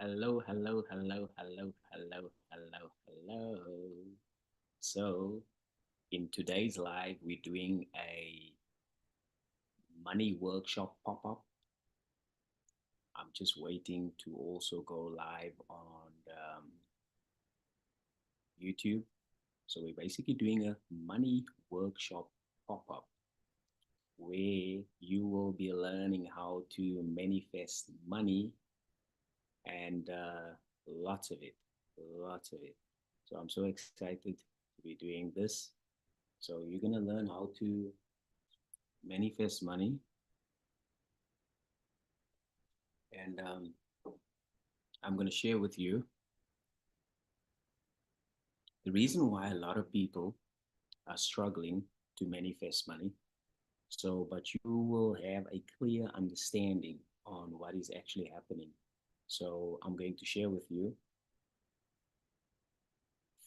Hello, hello, hello, hello, hello, hello, hello. So, in today's live, we're doing a money workshop pop up. I'm just waiting to also go live on YouTube. So, we're basically doing a money workshop pop up where you will be learning how to manifest money and lots of it, lots of it. So I'm so excited to be doing this. So you're gonna learn how to manifest money, and I'm gonna share with you the reason why a lot of people are struggling to manifest money. So, but you will have a clear understanding on what is actually happening. So I'm going to share with you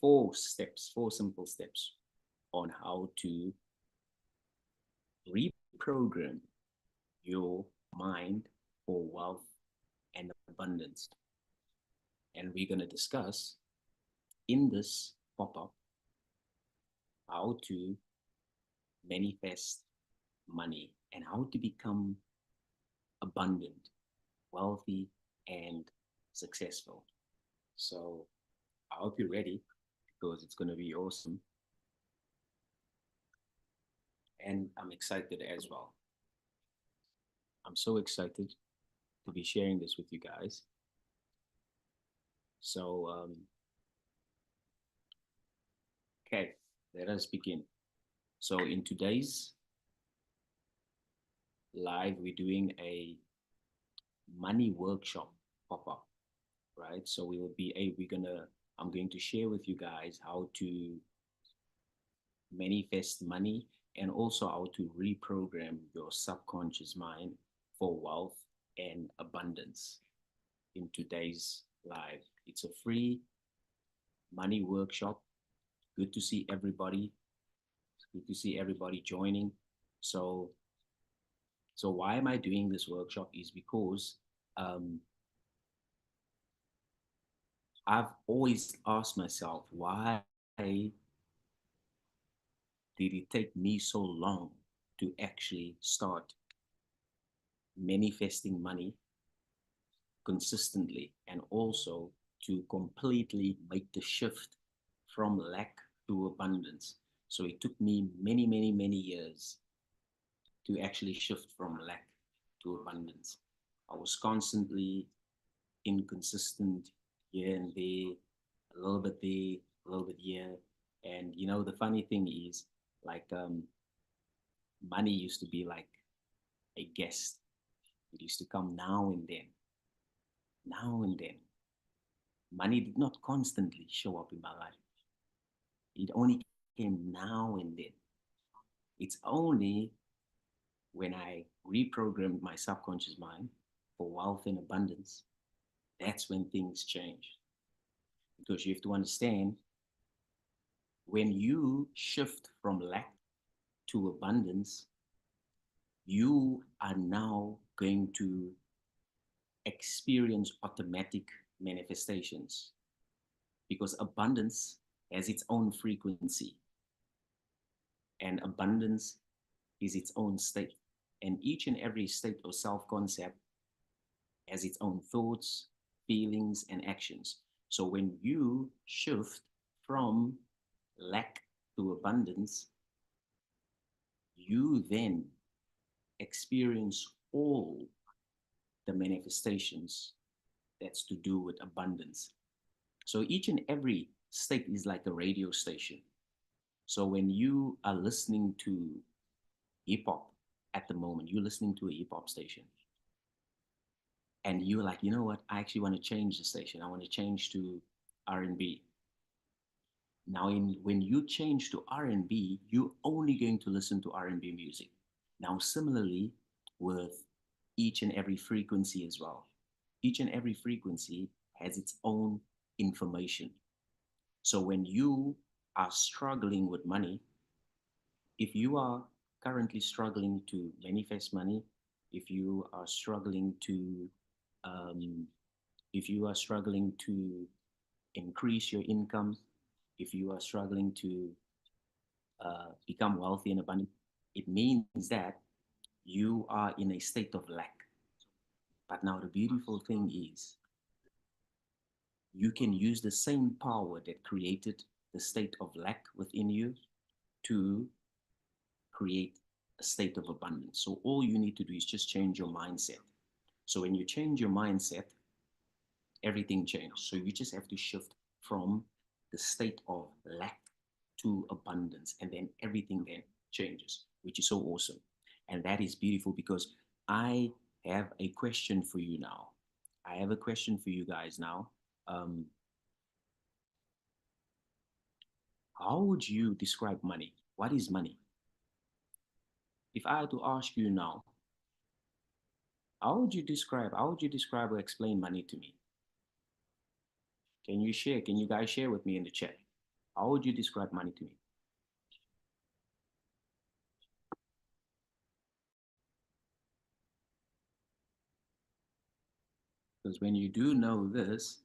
four steps, four simple steps on how to reprogram your mind for wealth and abundance. And we're going to discuss in this pop up how to manifest money and how to become abundant, wealthy, and successful. So I hope you're ready because it's going to be awesome. And I'm excited as well. I'm so excited to be sharing this with you guys. So, okay, let us begin. So, in today's live, we're doing a money workshop pop up, right? So we will be a we're gonna I'm going to share with you guys how to manifest money and also how to reprogram your subconscious mind for wealth and abundance in today's live. It's a free money workshop. Good to see everybody. It's good to see everybody joining. So so why am I doing this workshop is because um, I've always asked myself why did it take me so long to actually start manifesting money consistently and also to completely make the shift from lack to abundance. So it took me many, many, many years to actually shift from lack to abundance. I was constantly inconsistent here and there, a little bit there, a little bit here. And you know, the funny thing is, like, money used to be like a guest. It used to come now and then, now and then. Money did not constantly show up in my life. It only came now and then. It's only when I reprogrammed my subconscious mind for wealth and abundance, that's when things change. Because you have to understand when you shift from lack to abundance, you are now going to experience automatic manifestations because abundance has its own frequency and abundance is its own state. And each and every state or self concept has its own thoughts, feelings, and actions. So when you shift from lack to abundance, you then experience all the manifestations that's to do with abundance. So each and every state is like a radio station. So when you are listening to hip hop at the moment, you're listening to a hip hop station and you're like, you know what? I actually want to change the station. I want to change to R&B. Now, when you change to R&B, you're only going to listen to R&B music. Now, similarly with each and every frequency as well. Each and every frequency has its own information. So when you are struggling with money, if you are currently struggling to manifest money, if you are struggling to um, if you are struggling to increase your income, if you are struggling to become wealthy and abundant, it means that you are in a state of lack. But now the beautiful thing is you can use the same power that created the state of lack within you to create a state of abundance. So all you need to do is just change your mindset. So when you change your mindset, everything changes. So you just have to shift from the state of lack to abundance, and then everything then changes, which is so awesome. And that is beautiful because I have a question for you now. I have a question for you guys now. Um, how would you describe money? What is money? If I had to ask you now, how would you describe or explain money to me? Can you share? Can you guys share with me in the chat? How would you describe money to me? Because when you do know this,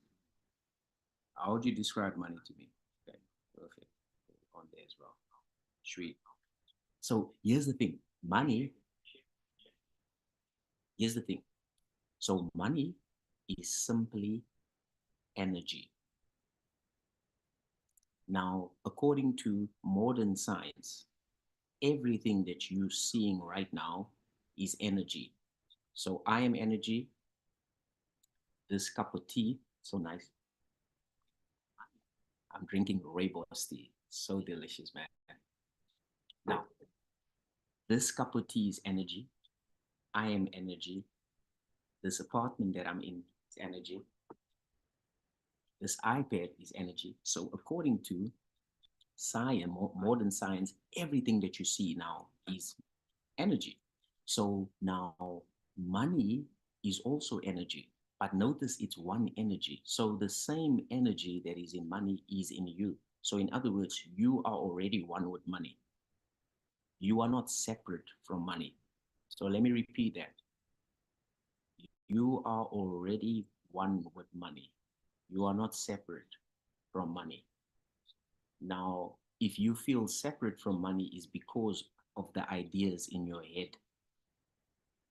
how would you describe money to me? Okay, perfect. On there as well. Sweet. So here's the thing. Here's the thing. So money is simply energy. Now, according to modern science, everything that you're seeing right now is energy. So I am energy. This cup of tea, so nice. I'm drinking rooibos tea. So delicious, man. Now, this cup of tea is energy. I am energy. This apartment that I'm in is energy. This iPad is energy. So according to science, modern science, everything that you see now is energy. So now money is also energy, but notice it's one energy. So the same energy that is in money is in you. So in other words, you are already one with money. You are not separate from money. So let me repeat that. You are already one with money. You are not separate from money. Now, if you feel separate from money, is because of the ideas in your head.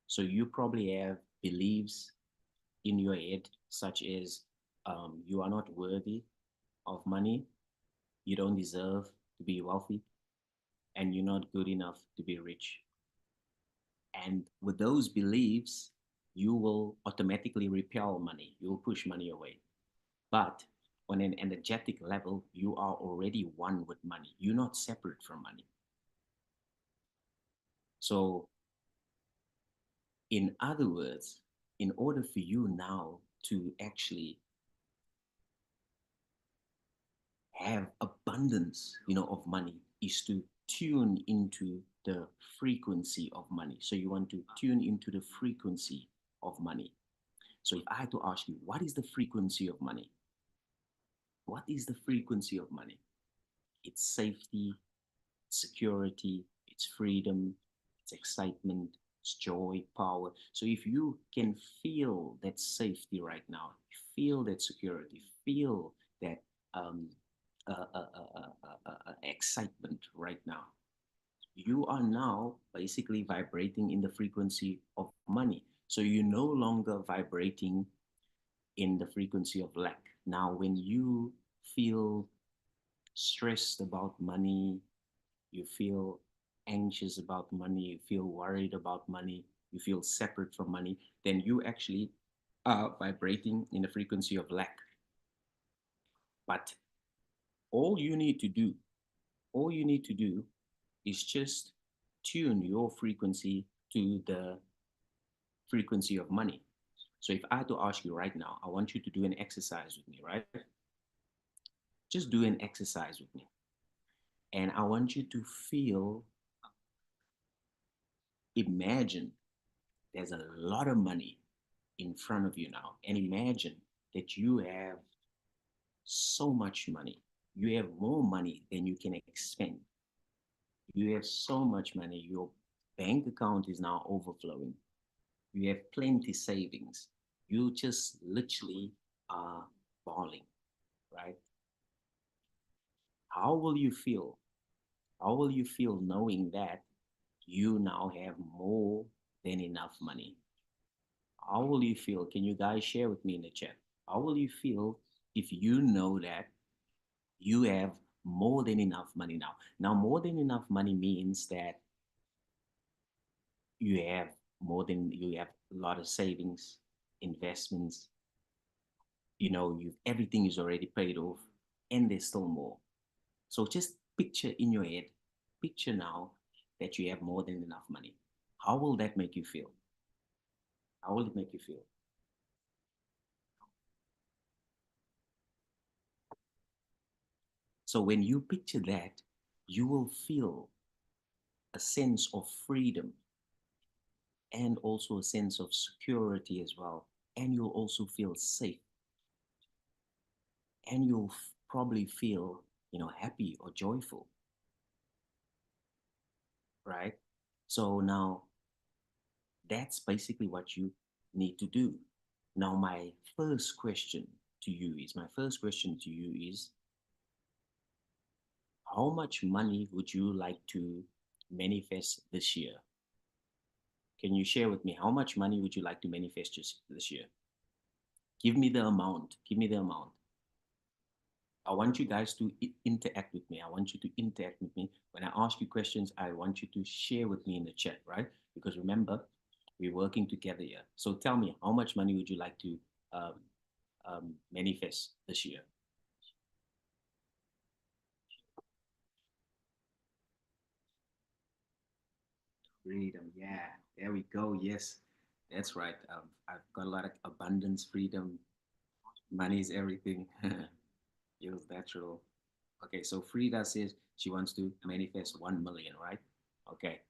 So you probably have beliefs in your head, such as you are not worthy of money, you don't deserve to be wealthy, and you're not good enough to be rich. And with those beliefs, you will automatically repel money, you will push money away. But on an energetic level, you are already one with money. You're not separate from money. So, in other words, in order for you now to actually have abundance, of money, is to tune into the frequency of money. So you want to tune into the frequency of money. So if I had to ask you, what is the frequency of money? What is the frequency of money? It's safety, security, it's freedom, it's excitement, it's joy, power. So if you can feel that safety right now, feel that security, feel that um, excitement right now, you are now basically vibrating in the frequency of money. So you're no longer vibrating in the frequency of lack. Now, when you feel stressed about money, you feel anxious about money, you feel worried about money, you feel separate from money, then you actually are vibrating in the frequency of lack. But all you need to do, all you need to do is just tune your frequency to the frequency of money. So if I had to ask you right now, I want you to do an exercise with me, right? Just do an exercise with me. And I want you to feel, imagine there's a lot of money in front of you now. And imagine that you have so much money. You have more money than you can expend. You have so much money. Your bank account is now overflowing. You have plenty savings. You just literally are bawling, right? How will you feel? How will you feel knowing that you now have more than enough money? How will you feel? Can you guys share with me in the chat? How will you feel if you know that you have more than enough money now? Now, more than enough money means that you have a lot of savings, investments, you everything is already paid off, and there's still more. So just picture in your head, picture now that you have more than enough money. How will that make you feel? How will it make you feel? So when you picture that, you will feel a sense of freedom and also a sense of security as well. And you'll also feel safe, and you'll probably feel, happy or joyful, right? So now that's basically what you need to do. Now, my first question to you is, how much money would you like to manifest this year? Can you share with me how much money would you like to manifest this year? Give me the amount. Give me the amount. I want you guys to interact with me. I want you to interact with me. When I ask you questions, I want you to share with me in the chat, right? Because remember, we're working together here. So tell me, how much money would you like to um, manifest this year? Freedom, yeah. There we go. Yes, that's right. I've got a lot of abundance, freedom. Money is everything. Feels natural. Okay, so Frida says she wants to manifest 1 million, right? Okay.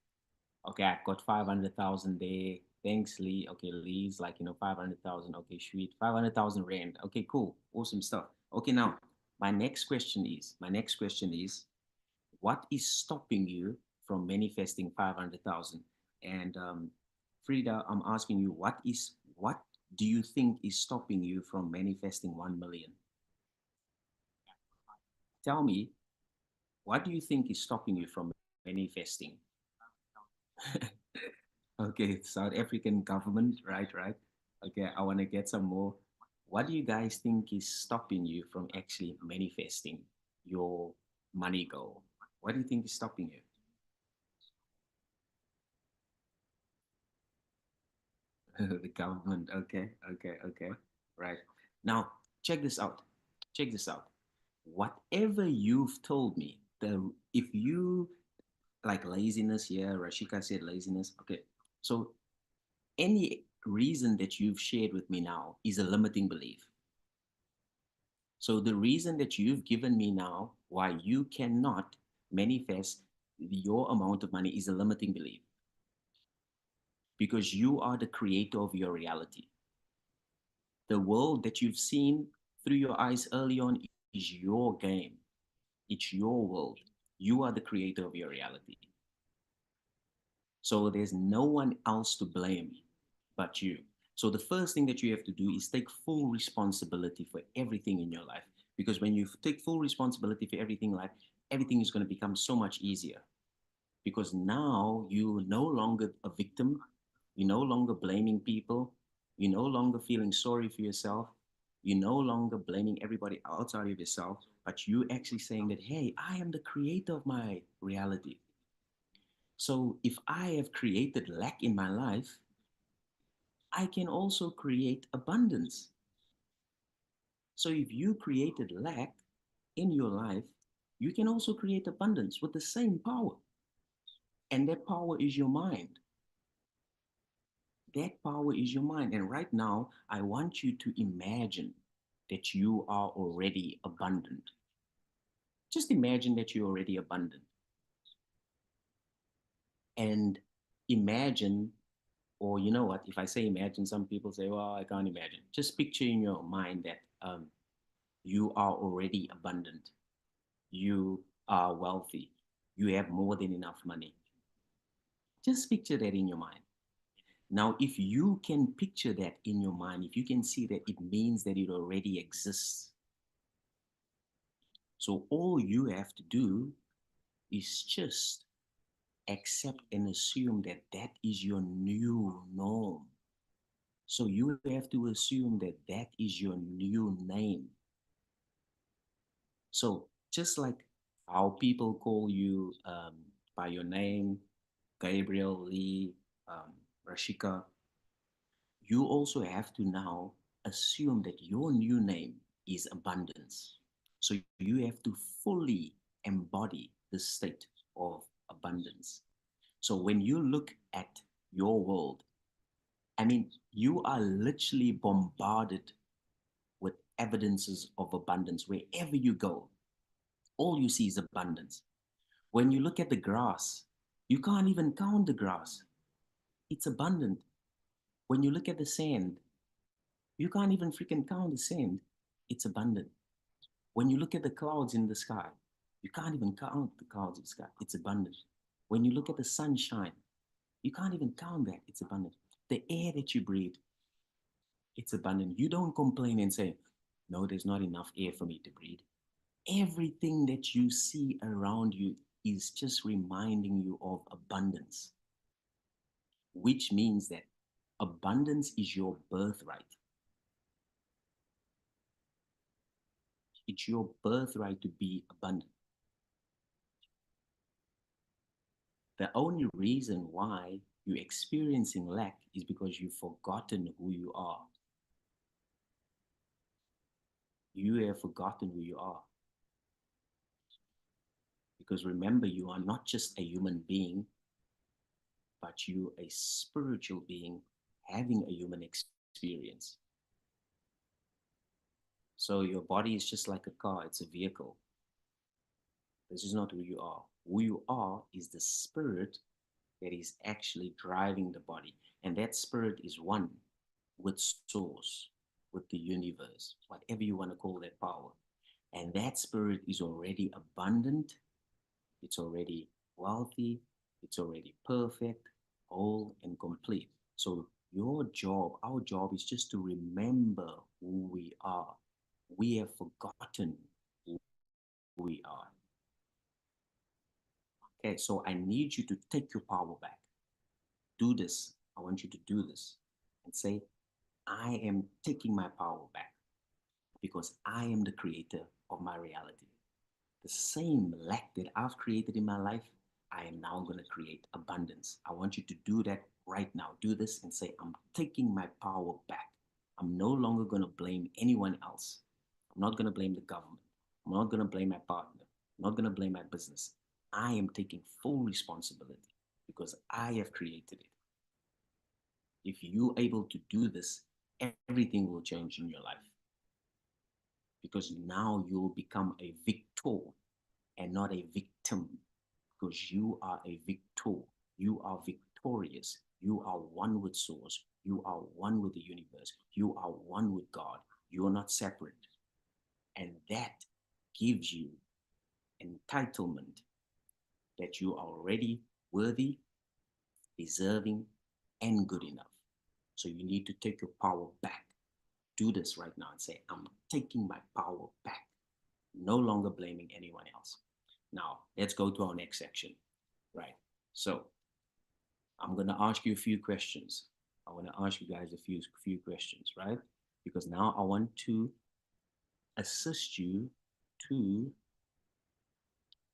Okay, I've got 500,000 there. Thanks, Lee. Okay, Lee's like, 500,000. Okay, sweet. 500,000 Rand. Okay, cool. Awesome stuff. Okay, now, my next question is, what is stopping you from manifesting 500,000? And Frida, I'm asking you, what do you think is stopping you from manifesting 1 million? Tell me, what do you think is stopping you from manifesting? Okay, South African government, right, right. Okay, I want to get some more. What do you guys think is stopping you from actually manifesting your money goal? What do you think is stopping you? The government. Okay, okay, okay. Right. Now, check this out. Check this out. Whatever you've told me, if you like laziness here, Rashika said laziness. Okay. So any reason that you've shared with me now is a limiting belief. So the reason that you've given me now why you cannot manifest your amount of money is a limiting belief, because you are the creator of your reality. The world that you've seen through your eyes early on is your game. It's your world. You are the creator of your reality. So there's no one else to blame but you. So the first thing that you have to do is take full responsibility for everything in your life. Because when you take full responsibility for everything in life, everything is going to become so much easier. Because now you're no longer a victim, you're no longer blaming people, you're no longer feeling sorry for yourself, you're no longer blaming everybody outside of yourself, but you actually saying that, hey, I am the creator of my reality. So if I have created lack in my life, I can also create abundance. So if you created lack in your life, you can also create abundance with the same power. And that power is your mind. That power is your mind. And right now, I want you to imagine that you are already abundant. Just imagine that you're already abundant. And imagine, or you know what, if I say imagine, some people say, well, I can't imagine. Just picture in your mind that you are already abundant. You are wealthy. You have more than enough money. Just picture that in your mind. Now, if you can picture that in your mind, if you can see that, it means that it already exists. So all you have to do is just accept and assume that that is your new norm. So you have to assume that that is your new name. So just like how people call you by your name, Gabriel, Lee, Rashika, you also have to now assume that your new name is abundance. So you have to fully embody the state of abundance. So when you look at your world, I mean, you are literally bombarded with evidences of abundance wherever you go. All you see is abundance. When you look at the grass, you can't even count the grass. It's abundant. When you look at the sand, you can't even freaking count the sand. It's abundant. When you look at the clouds in the sky, you can't even count the clouds in the sky. It's abundant. When you look at the sunshine, you can't even count that. It's abundant. The air that you breathe, it's abundant. You don't complain and say, no, there's not enough air for me to breathe. Everything that you see around you is just reminding you of abundance, which means that abundance is your birthright. It's your birthright to be abundant. The only reason why you're experiencing lack is because you've forgotten who you are. You have forgotten who you are. Because remember, you are not just a human being, but you a spiritual being having a human experience. So your body is just like a car, it's a vehicle. This is not who you are. Who you are is the spirit that is actually driving the body. And that spirit is one with source, with the universe, whatever you want to call that power. And that spirit is already abundant, it's already wealthy, it's already perfect, whole, and complete. So your job, our job is just to remember who we are. We have forgotten who we are. Okay, so I need you to take your power back. Do this. I want you to do this and say, I am taking my power back because I am the creator of my reality. The same lack that I've created in my life, I am now going to create abundance. I want you to do that right now. Do this and say, I'm taking my power back. I'm no longer going to blame anyone else. I'm not going to blame the government. I'm not going to blame my partner. I'm not going to blame my business. I am taking full responsibility because I have created it. If you're able to do this, everything will change in your life because now you'll become a victor and not a victim because you are a victor. You are victorious. You are one with source. You are one with the universe. You are one with God. You are not separate. And that gives you entitlement that you are already worthy, deserving, and good enough. So you need to take your power back. Do this right now and say, I'm taking my power back. No longer blaming anyone else. Now, let's go to our next section, right? So I'm going to ask you a few questions. I want to ask you guys a few questions, right? Because now I want to assist you to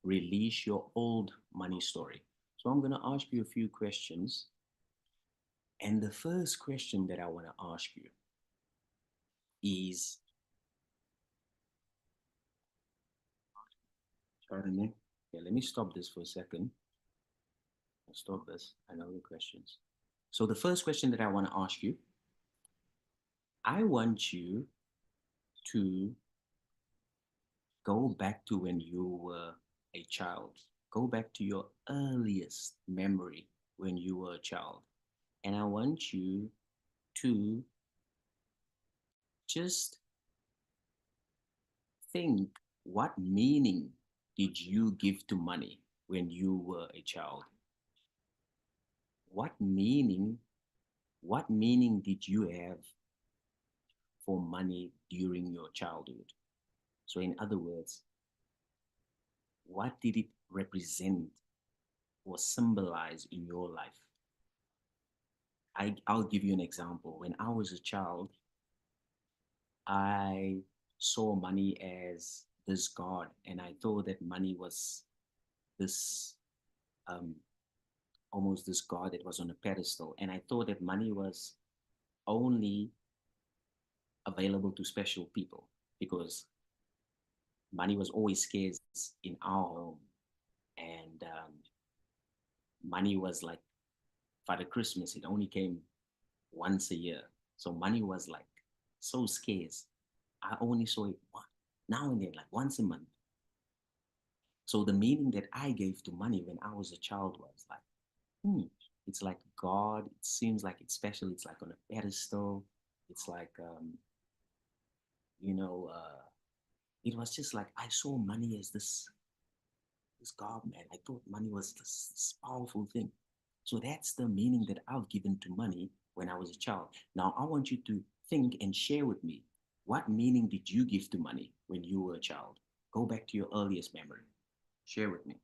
release your old money story. So I'm going to ask you a few questions. And the first question that I want to ask you is, pardon me. Okay, let me stop this for a second. I'll stop this. I know the questions. So the first question that I want to ask you, I want you to go back to when you were a child. Go back to your earliest memory when you were a child. And I want you to just think, what meaning did you give to money when you were a child? What meaning What meaning did you have for money during your childhood? So, in other words, what did it represent or symbolize in your life? I'll give you an example. When I was a child, I saw money as this God, and I thought that money was this um, almost this God that was on a pedestal. And I thought that money was only available to special people because money was always scarce in our home. And money was like, Father Christmas, it only came once a year. So money was like so scarce. I only saw it now and then, like once a month. So the meaning that I gave to money when I was a child was like, it's like God. It seems like it's special. It's like on a pedestal. It's like, you know, it was just like I saw money as this God, man. I thought money was this powerful thing. So that's the meaning that I've given to money when I was a child. Now I want you to think and share with me, what meaning did you give to money when you were a child? Go back to your earliest memory. Share with me.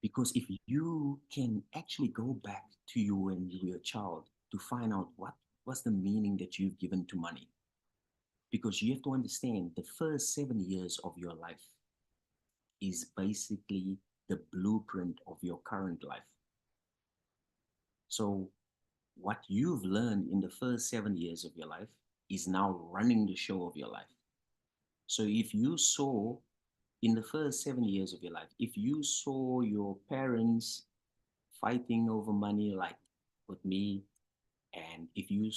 Because if you can actually go back to you when you were a child to find out what was the meaning that you've given to money, because you have to understand the first 7 years of your life is basically the blueprint of your current life. So, what you've learned in the first 7 years of your life is now running the show of your life. So, if you saw in the first 7 years of your life, if you saw your parents fighting over money, like with me, and if you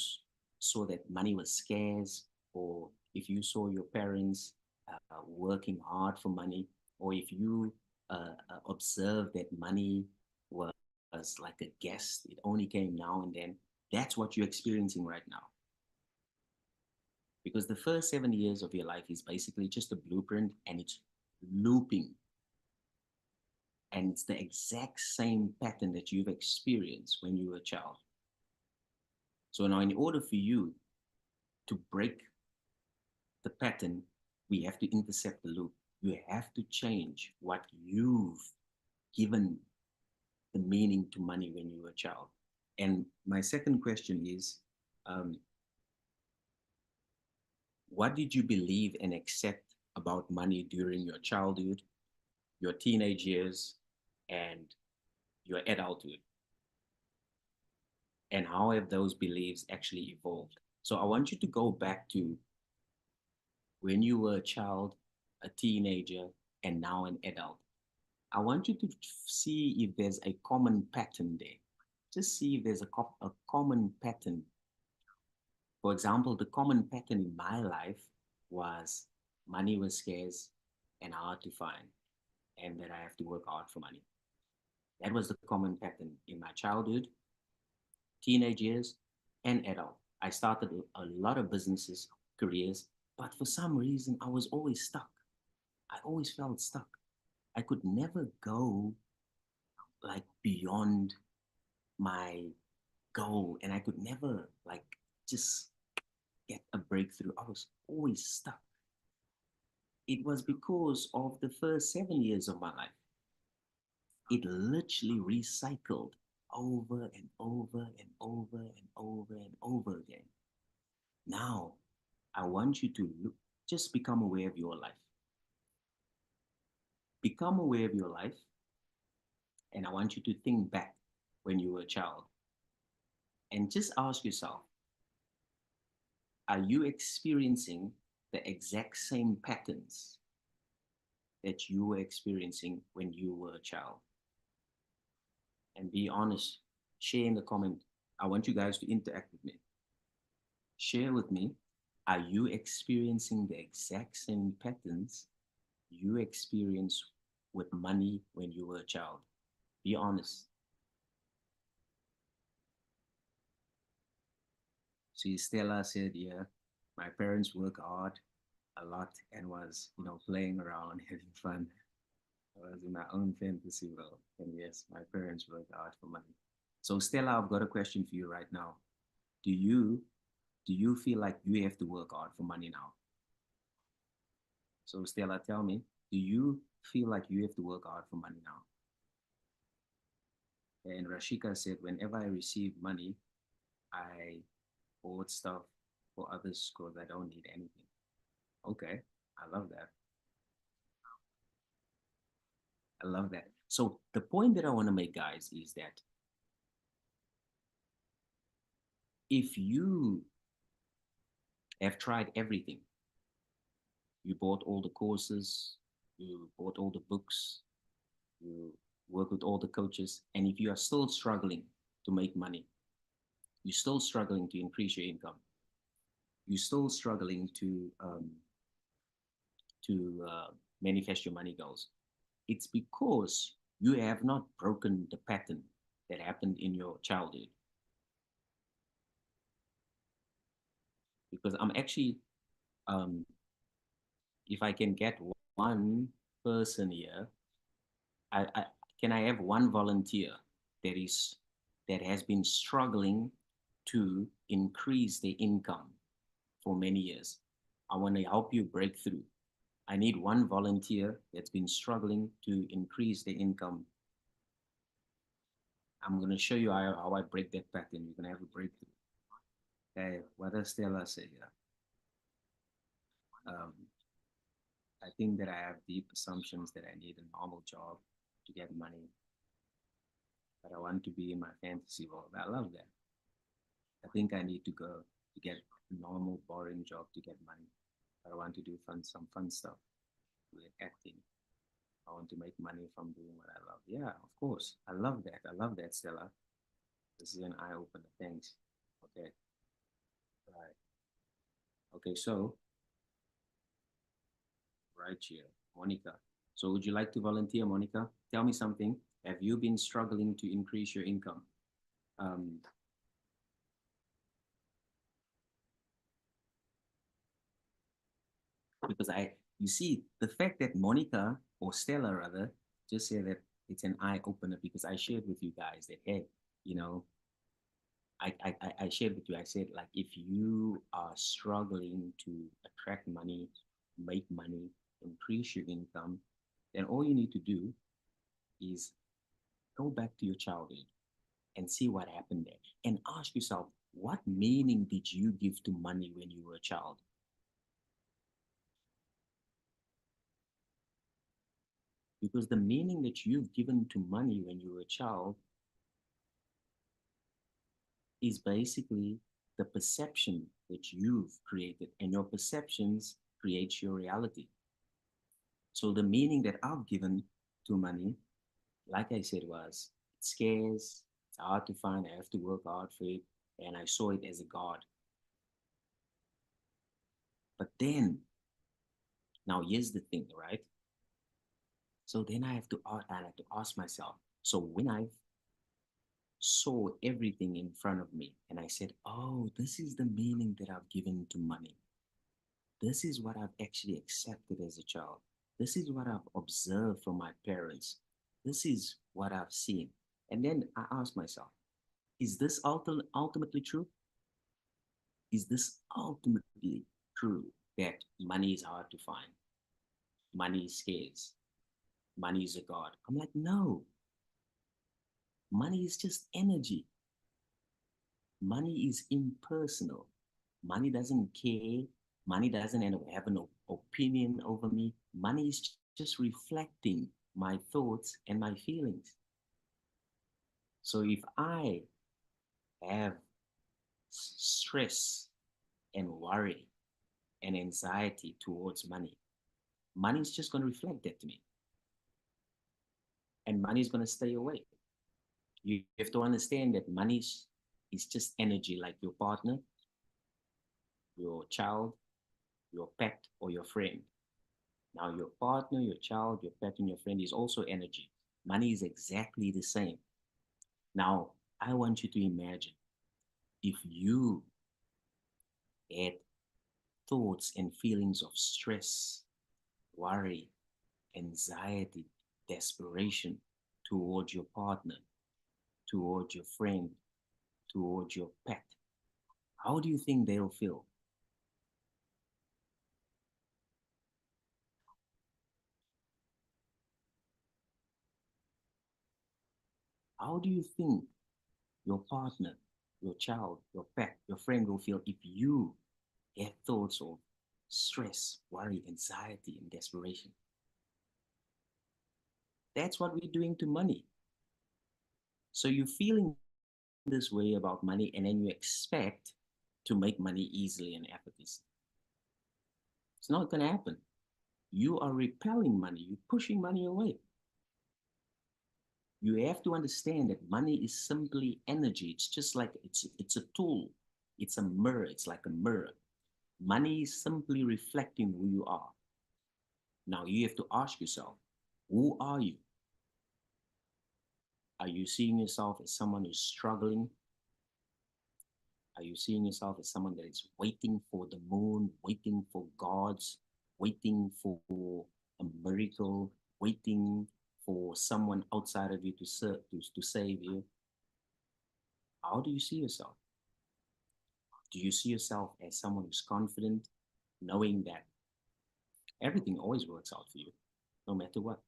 saw that money was scarce, or if you saw your parents working hard for money, or if you observed that money was like a guest, it only came now and then, that's what you're experiencing right now. Because the first 7 years of your life is basically just a blueprint and it's looping. And it's the exact same pattern that you've experienced when you were a child. So now, in order for you to break the pattern, we have to intercept the loop. You have to change what you've given the meaning to money when you were a child. And my second question is, um, what did you believe and accept about money during your childhood, your teenage years, and your adulthood? And how have those beliefs actually evolved? So I want you to go back to when you were a child, a teenager, and now an adult. I want you to see if there's a common pattern there. Just see if there's a common pattern. For example, the common pattern in my life was money was scarce and hard to find, and that I have to work hard for money. That was the common pattern in my childhood, teenage years, and adult. I started a lot of businesses, careers, but for some reason, I was always stuck. I always felt stuck. I could never go like beyond my goal, and I could never like just get a breakthrough. I was always stuck. It was because of the first 7 years of my life. It literally recycled over and over and over and over and over again. Now, I want you to just become aware of your life. Become aware of your life, and I want you to think back when you were a child and just ask yourself, are you experiencing the exact same patterns that you were experiencing when you were a child? And be honest. Share in the comment. I want you guys to interact with me. Share with me. Are you experiencing the exact same patterns you experienced with money when you were a child? Be honest. See, Stella said, yeah. My parents work hard a lot and was, playing around, having fun. I was in my own fantasy world. And yes, my parents worked hard for money. So Stella, I've got a question for you right now. Do you do you feel like you have to work hard for money now? So Stella, tell me, do you feel like you have to work hard for money now? And Rashika said, whenever I receive money, I bought stuff for others because I don't need anything. Okay, I love that. I love that. So the point that I want to make, guys, is that if you have tried everything, you bought all the courses, you bought all the books, you work with all the coaches, and if you are still struggling to make money, you're still struggling to increase your income, you're still struggling to manifest your money goals, it's because you have not broken the pattern that happened in your childhood. Because I'm actually, um, if I can get one person here, I can I have one volunteer that is that has been struggling to increase their income for many years. I want to help you break through. I need one volunteer that's been struggling to increase their income. I'm going to show you how I break that pattern. You're going to have a breakthrough. Okay, what does Stella say here? Um, I think that I have deep assumptions that I need a normal job to get money, but I want to be in my fantasy world. I love that. I think I need to go to get a normal, boring job to get money, but I want to do some fun stuff with acting. I want to make money from doing what I love. Yeah, of course. I love that. I love that, Stella. This is an eye opener. Thanks. Okay. Right. Okay. So, right here, Monica. So, would you like to volunteer, Monica? Tell me something. Have you been struggling to increase your income? Um, because you see, the fact that Monica or Stella rather just said that it's an eye opener because I shared with you guys that hey, you know, I shared with you. I said like if you are struggling to attract money, make money, increase your income, then all you need to do is go back to your childhood and see what happened there, and ask yourself what meaning did you give to money when you were a child? Because the meaning that you've given to money when you were a child is basically the perception that you've created, and your perceptions create your reality. So the meaning that I've given to money, like I said, was it scarce, it's hard to find, I have to work hard for it, and I saw it as a god. But then, now here's the thing, right? So then I have to ask myself, so when I saw everything in front of me and I said, oh, this is the meaning that I've given to money. This is what I've actually accepted as a child. This is what I've observed from my parents. This is what I've seen. And then I ask myself, is this ultimately true? Is this ultimately true that money is hard to find? Money is scarce. Money is a god. I'm like, no, money is just energy. Money is impersonal. Money doesn't care. Money doesn't have an opinion over me. Money is just reflecting my thoughts and my feelings. So if I have stress and worry and anxiety towards money, money is just going to reflect that to me. And money is going to stay away. You have to understand that money is just energy, like your partner, your child, your pet, or your friend. Now, your partner, your child, your pet, and your friend is also energy. Money is exactly the same. Now, I want you to imagine if you had thoughts and feelings of stress, worry, anxiety, desperation towards your partner, towards your friend, towards your pet, how do you think they'll feel? How do you think your partner, your child, your pet, your friend will feel if you have thoughts of stress, worry, anxiety, and desperation? That's what we're doing to money. So you're feeling this way about money, and then you expect to make money easily and effortlessly. It's not going to happen. You are repelling money, you're pushing money away. You have to understand that money is simply energy. It's just like it's a tool. It's a mirror. It's like a mirror. Money is simply reflecting who you are. Now you have to ask yourself, who are you? Are you seeing yourself as someone who's struggling? Are you seeing yourself as someone that is waiting for the moon, waiting for gods, waiting for a miracle, waiting for someone outside of you to serve, to save you? How do you see yourself? Do you see yourself as someone who's confident, knowing that everything always works out for you, no matter what?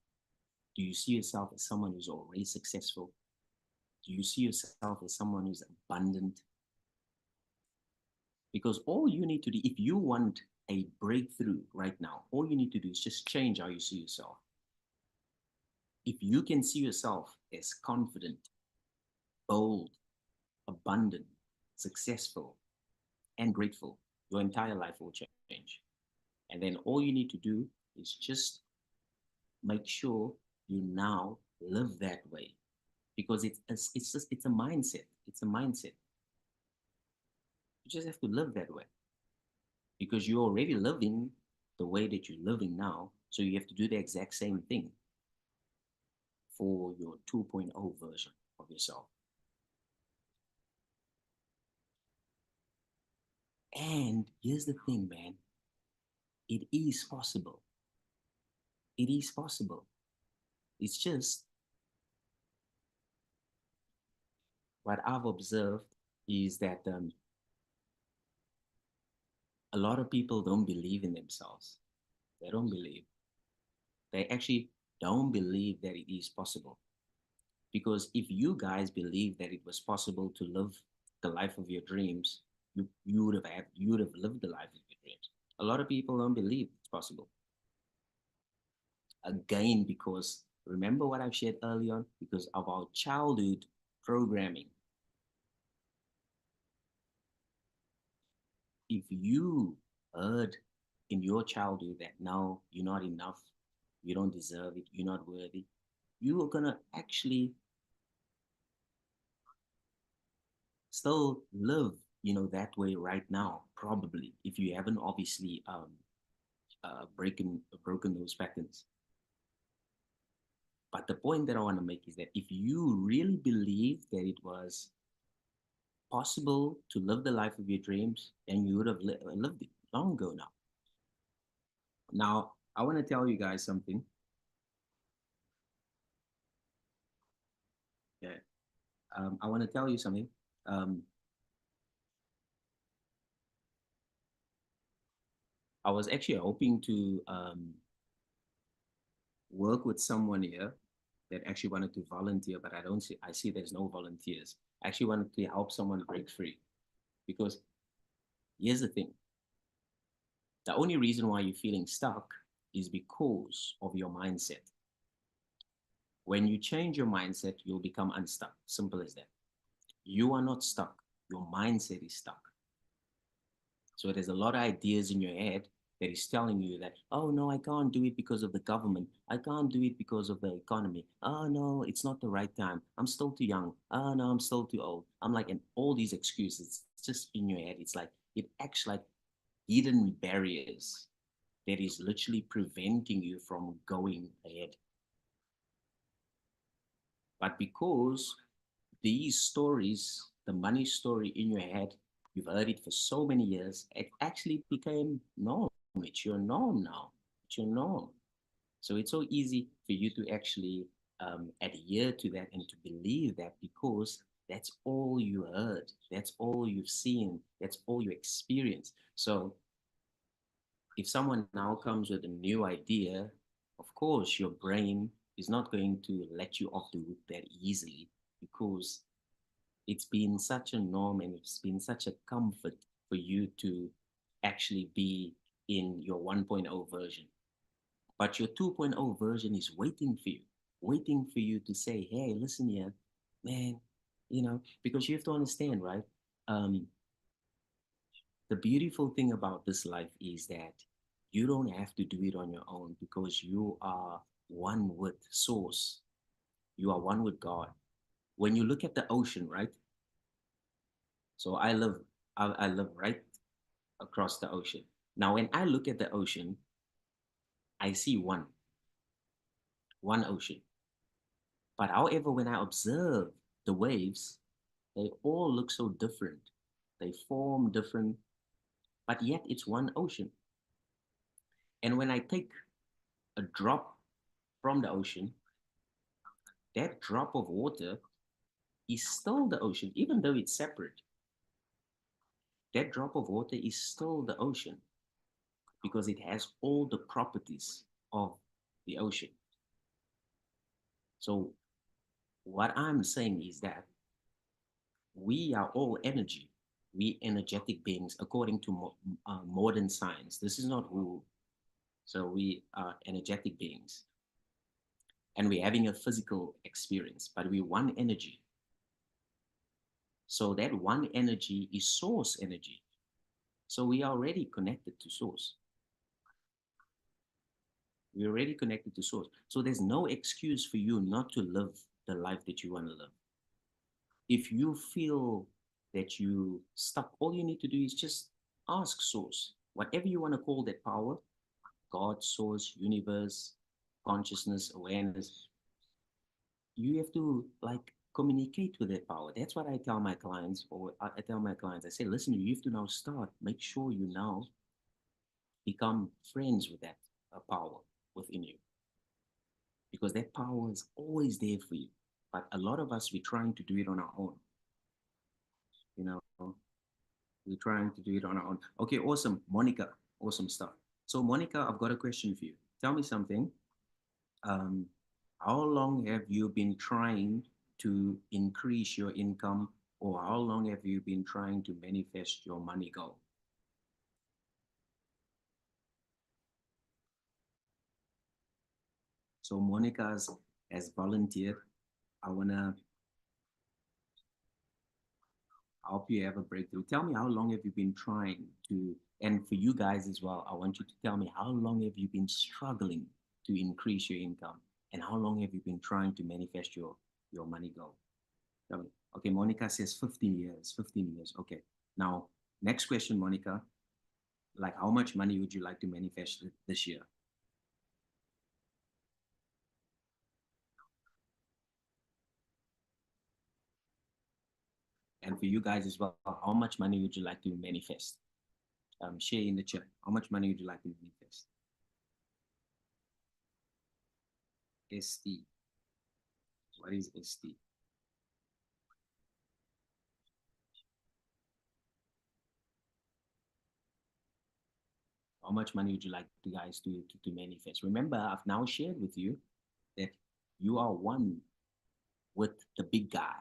Do you see yourself as someone who's already successful? Do you see yourself as someone who's abundant? Because all you need to do, if you want a breakthrough right now, all you need to do is just change how you see yourself. If you can see yourself as confident, bold, abundant, successful, and grateful, your entire life will change. And then all you need to do is just make sure you now live that way, because it's a mindset. It's a mindset. You just have to live that way because you're already living the way that you're living now. So you have to do the exact same thing for your 2.0 version of yourself. And here's the thing, man, it is possible. It is possible. It's just what I've observed is that a lot of people don't believe in themselves. They don't believe. They actually don't believe that it is possible. Because if you guys believe that it was possible to live the life of your dreams, you would have lived the life of your dreams. A lot of people don't believe it's possible. Again, because remember what I've shared earlier on, because of our childhood programming. If you heard in your childhood that no, you're not enough, you don't deserve it, you're not worthy, you are gonna actually still live, that way right now, probably, if you haven't obviously broken those patterns. But the point that I want to make is that if you really believe that it was possible to live the life of your dreams, then you would have lived it long ago now. Now, I want to tell you guys something. Yeah. I want to tell you something. Um, I was actually hoping to work with someone here that actually wanted to volunteer, but I see there's no volunteers. I actually wanted to help someone break free because here's the thing. The only reason why you're feeling stuck is because of your mindset. When you change your mindset, you'll become unstuck. Simple as that. You are not stuck. Your mindset is stuck. So there's a lot of ideas in your head that is telling you that, oh no, I can't do it because of the government. I can't do it because of the economy. Oh no, it's not the right time. I'm still too young. Oh no, I'm still too old. I'm like, and all these excuses, it's just in your head. It's like, it acts like hidden barriers that is literally preventing you from going ahead. But because these stories, the money story in your head You've heard it for so many years. It actually became norm. It's your norm now. It's your norm. So it's so easy for you to actually adhere to that and to believe that because that's all you heard, that's all you've seen, that's all you experience. So if someone now comes with a new idea, of course, your brain is not going to let you off the hook that easily because it's been such a norm and it's been such a comfort for you to actually be in your 1.0 version. But your 2.0 version is waiting for you to say, hey, listen here, man, because you have to understand, right? Um, the beautiful thing about this life is that you don't have to do it on your own because you are one with Source. You are one with God. When you look at the ocean, right? So I live right across the ocean. Now, when I look at the ocean, I see one ocean. But however, when I observe the waves, they all look so different. They form different, but yet it's one ocean. And when I take a drop from the ocean, that drop of water is still the ocean, even though it's separate. That drop of water is still the ocean because it has all the properties of the ocean. So, what I'm saying is that we are all energy. We energetic beings, according to modern science. This is not who. So, we are energetic beings and we're having a physical experience, but we're one energy. So, that one energy is source energy. So, we are already connected to source. We're already connected to source. So there's no excuse for you not to live the life that you want to live. If you feel that you stuck, all you need to do is just ask source. Whatever you want to call that power, God, source, universe, consciousness, awareness, you have to like communicate with that power. That's what I tell my clients, or I tell my clients, I say, listen, you have to now start, make sure you now become friends with that power within you because that power is always there for you. But a lot of us, we're trying to do it on our own. You know, we're trying to do it on our own. Okay, awesome. Monica, awesome stuff. So, Monica, I've got a question for you. Tell me something. Um, how long have you been trying to increase your income, or how long have you been trying to manifest your money goal? So, Monica's has volunteered. I want to help you have a breakthrough. Tell me how long have you been trying to, and for you guys as well, I want you to tell me how long have you been struggling to increase your income, and how long have you been trying to manifest your money goal? Tell me. Okay, Monica says 15 years. 15 years. Okay. Now, next question, Monica. Like, how much money would you like to manifest this year? And for you guys as well, how much money would you like to manifest? Share in the chat. How much money would you like to manifest? ST. What is ST? How much money would you like the guys to manifest? Remember, I've now shared with you that you are one with the big guy.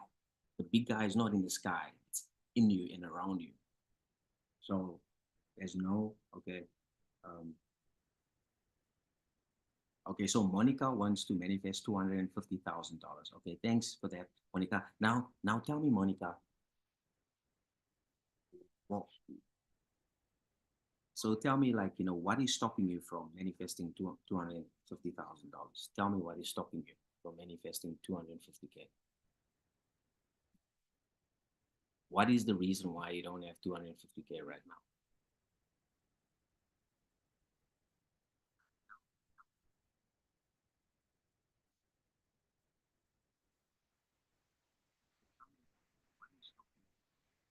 The big guy is not in the sky, it's in you and around you. So there's no, okay. Um, okay, so Monica wants to manifest $250,000. Okay, thanks for that, Monica. Now tell me, Monica, well, so tell me, like, what is stopping you from manifesting $250,000? Tell me what is stopping you from manifesting 250K. What is the reason why you don't have 250K right now?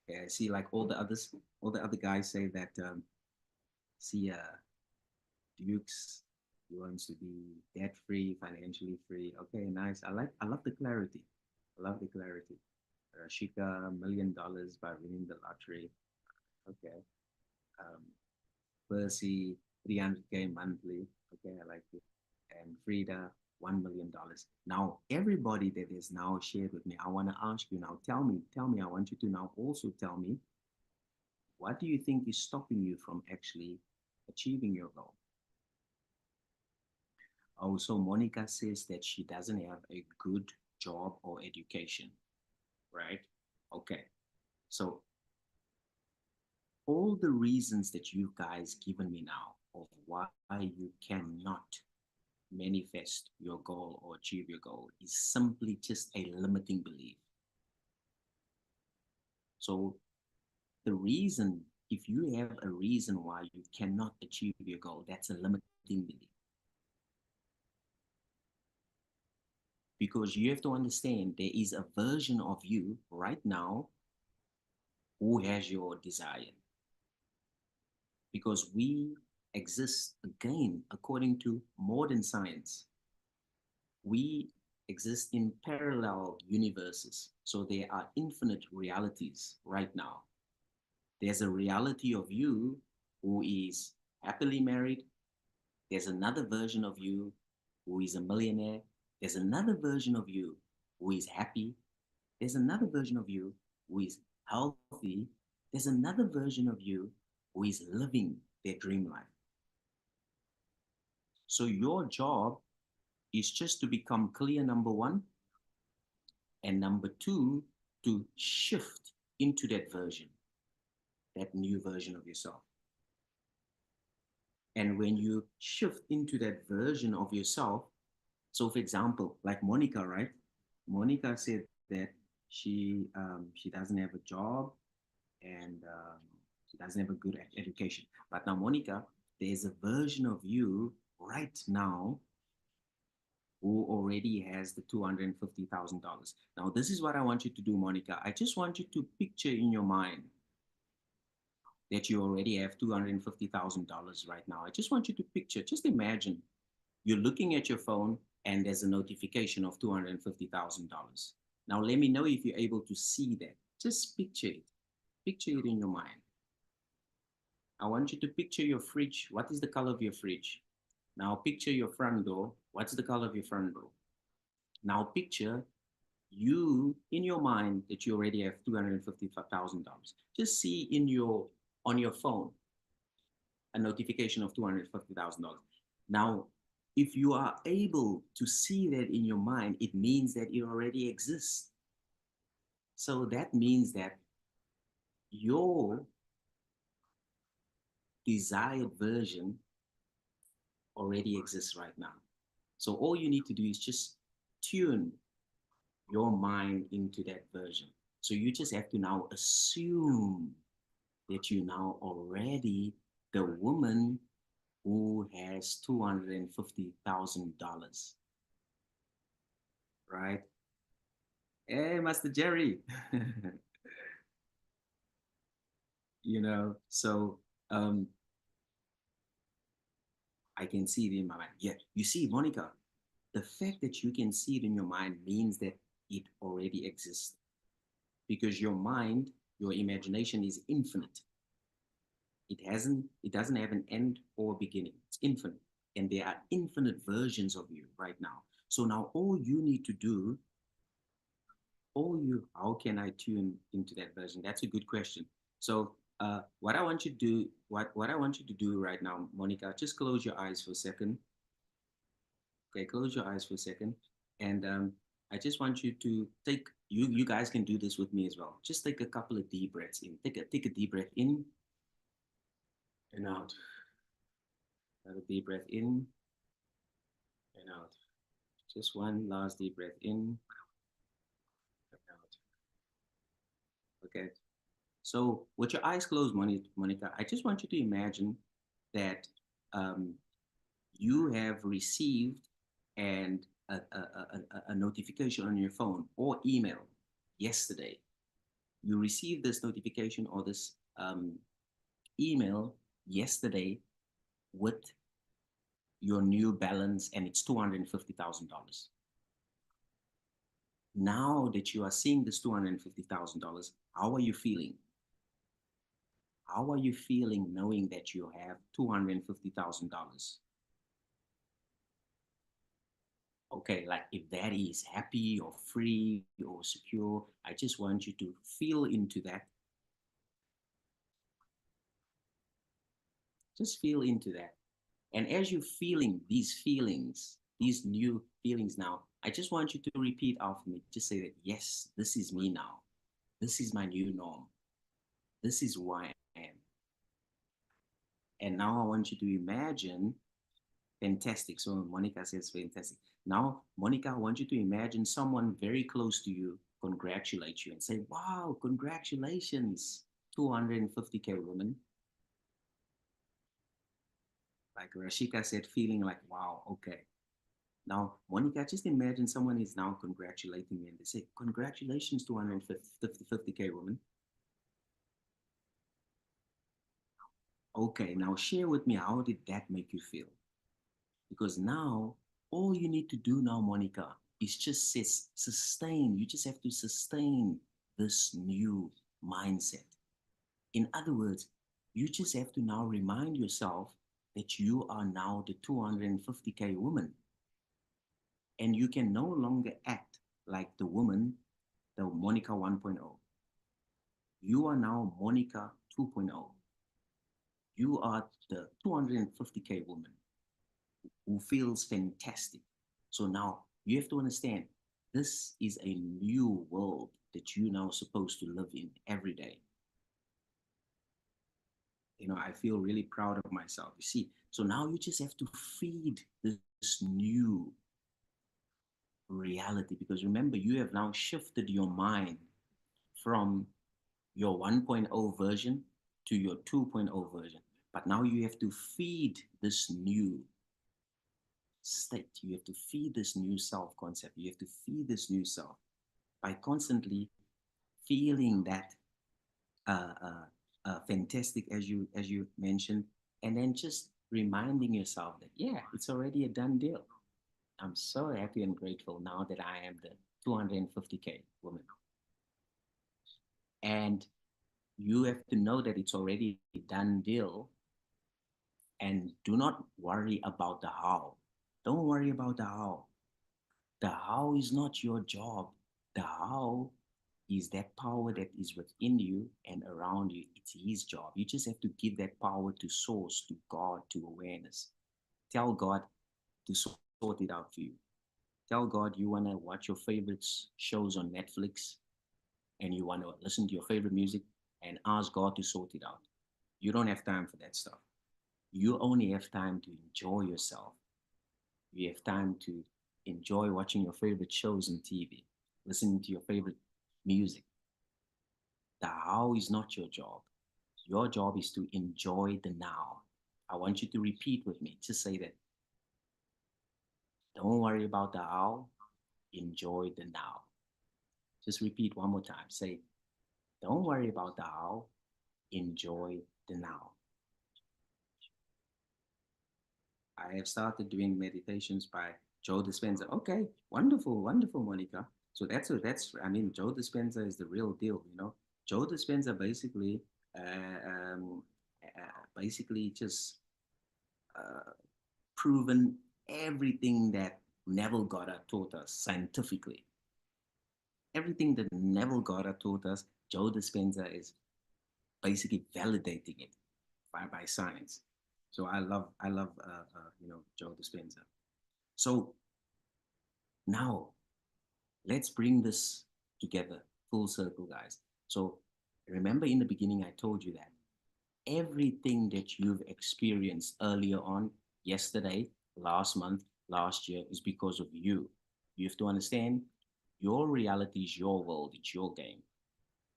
Yeah, see, like all the other guys say that, see, Dukes, he wants to be debt free, financially free. Okay, nice. I love the clarity. I love the clarity. Rashika, $1 million by winning the lottery. Okay. Um, Percy, 300K monthly. Okay, I like it. And Frida, $1 million. Now, everybody that is now shared with me, I want to ask you now, tell me, I want you to now also tell me, what do you think is stopping you from actually achieving your goal? Also, Monica says that she doesn't have a good job or education, right? Okay. So all the reasons that you guys given me now of why you cannot manifest your goal or achieve your goal is simply just a limiting belief. So the reason, if you have a reason why you cannot achieve your goal, that's a limiting belief. Because you have to understand there is a version of you right now who has your desire. Because we exist, again, according to modern science, we exist in parallel universes. So there are infinite realities right now. There's a reality of you who is happily married. There's another version of you who is a millionaire. There's another version of you who is happy. There's another version of you who is healthy. There's another version of you who is living their dream life. So your job is just to become clear, number one, and number two, to shift into that version, that new version of yourself. And when you shift into that version of yourself, so for example, like Monica, right? Monica said that she doesn't have a job and she doesn't have a good education. But now, Monica, there's a version of you right now who already has the $250,000. Now, this is what I want you to do, Monica. I just want you to picture in your mind that you already have $250,000 right now. I just want you to picture, just imagine you're looking at your phone and there's a notification of $250,000. Now, let me know if you're able to see that. Just picture it. Picture it in your mind. I want you to picture your fridge. What is the color of your fridge? Now, picture your front door. What's the color of your front door? Now, picture you in your mind that you already have $250,000. Just see on your phone a notification of $250,000. Now, if you are able to see that in your mind, it means that it already exists. So that means that your desired version already exists right now. So all you need to do is just tune your mind into that version. So you just have to now assume that you now already the woman who has $250,000, right? Hey, Master Jerry. So I can see it in my mind. Yeah, you see, Monica, the fact that you can see it in your mind means that it already exists because your mind, your imagination is infinite. It doesn't have an end or beginning. It's infinite. And there are infinite versions of you right now. So now all you need to do, how can I tune into that version? That's a good question. So what I want you to do, what I want you to do right now, Monica, just close your eyes for a second. Okay, close your eyes for a second. And I just want you to you guys can do this with me as well. Just take a couple of deep breaths in. Take a deep breath in and out. Have a deep breath in and out. Just one last deep breath in and out. Okay. So with your eyes closed, Monica, I just want you to imagine that um, you have received and a notification on your phone or email yesterday You received this notification or this email yesterday with your new balance and it's $250,000. Now that you are seeing this $250,000, how are you feeling? How are you feeling knowing that you have $250,000? Okay, like if that is happy or free or secure, I just want you to feel into that. Just feel into that. And as you're feeling these feelings, these new feelings now, I just want you to repeat after me. Just say that, yes, this is me now. This is my new norm. This is who I am. And now I want you to imagine fantastic. So Monica says fantastic. Now, Monica, I want you to imagine someone very close to you congratulate you and say, wow, congratulations, 250K woman. Like Rashika said, feeling like, wow, okay. Now, Monica, just imagine someone is now congratulating me and they say, congratulations, 250K woman. Okay, now share with me, how did that make you feel? Because now, all you need to do now, Monica, is just sustain. You just have to sustain this new mindset. In other words, you just have to now remind yourself that you are now the 250K woman. And you can no longer act like the woman, the Monica 1.0. You are now Monica 2.0. You are the 250K woman who feels fantastic. So now you have to understand this is a new world that you're now supposed to live in every day. You know, I feel really proud of myself. You see, so now you just have to feed this new reality because remember, you have now shifted your mind from your 1.0 version to your 2.0 version. But now you have to feed this new state. You have to feed this new self concept. You have to feed this new self by constantly feeling that fantastic as you mentioned, and then just reminding yourself that yeah, it's already a done deal. I'm so happy and grateful now that I am the 250K woman, and you have to know that it's already a done deal, and do not worry about the how. Don't worry about the how. The how is not your job. The how is that power that is within you and around you. It's his job. You just have to give that power to source, to God, to awareness. Tell God to sort it out for you. Tell God you want to watch your favorite shows on Netflix and you want to listen to your favorite music and ask God to sort it out. You don't have time for that stuff. You only have time to enjoy yourself. You have time to enjoy watching your favorite shows on TV, listening to your favorite music. The how is not your job. Your job is to enjoy the now. I want you to repeat with me. Just say that. Don't worry about the how. Enjoy the now. Just repeat one more time. Say, don't worry about the how. Enjoy the now. I have started doing meditations by Joe Dispenza. Okay, wonderful, wonderful, Monica. So I mean, Joe Dispenza is the real deal, you know. Joe Dispenza basically just uh, proven everything that Neville Goddard taught us scientifically. Everything that Neville Goddard taught us, Joe Dispenza is basically validating it by science. So I love Joe Dispenza. So now let's bring this together, full circle, guys. So remember in the beginning, I told you that everything that you've experienced earlier on, yesterday, last month, last year, is because of you. You have to understand your reality is your world, it's your game.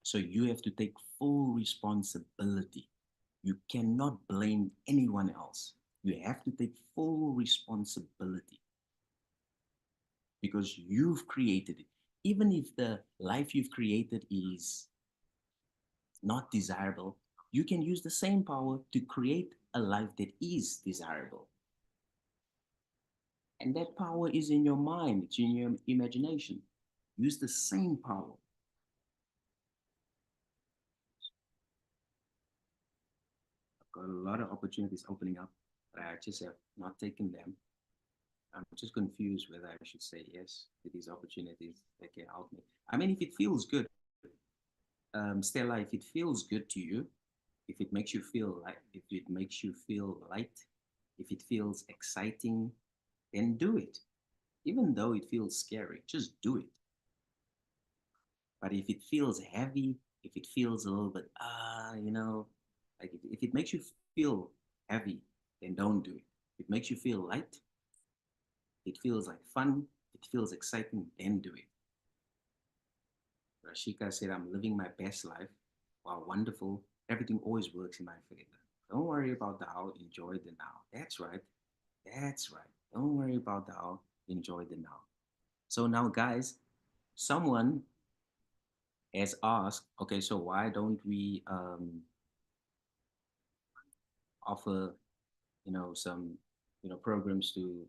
So you have to take full responsibility. You cannot blame anyone else. You have to take full responsibility because you've created it. Even if the life you've created is not desirable, you can use the same power to create a life that is desirable. And that power is in your mind, it's in your imagination. Use the same power. I've got a lot of opportunities opening up, but I just have not taken them. I'm just confused whether I should say yes to these opportunities that can help me. I mean, if it feels good, Stella, if it feels good to you, if it makes you feel like, if it makes you feel light, if it feels exciting, then do it. Even though it feels scary, just do it. But if it feels heavy, if it feels a little bit, like if it makes you feel heavy, then don't do it. If it makes you feel light, it feels like fun, it feels exciting, then do it. Rashika said, I'm living my best life. Wow, wonderful. Everything always works in my favor. Don't worry about the how, enjoy the now. That's right. That's right. Don't worry about the how, enjoy the now. So now, guys, someone has asked, okay, so why don't we offer, some, programs to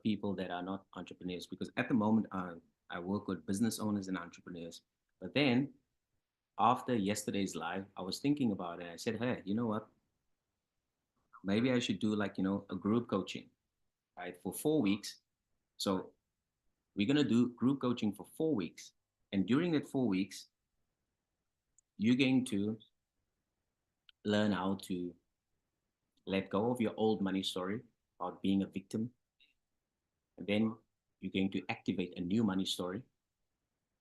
people that are not entrepreneurs? Because at the moment, I work with business owners and entrepreneurs. But then after yesterday's live, I was thinking about it. I said, hey, you know what? Maybe I should do like, a group coaching, right, for 4 weeks. So we're going to do group coaching for 4 weeks. And during that 4 weeks, you're going to learn how to let go of your old money story about being a victim. And then you're going to activate a new money story.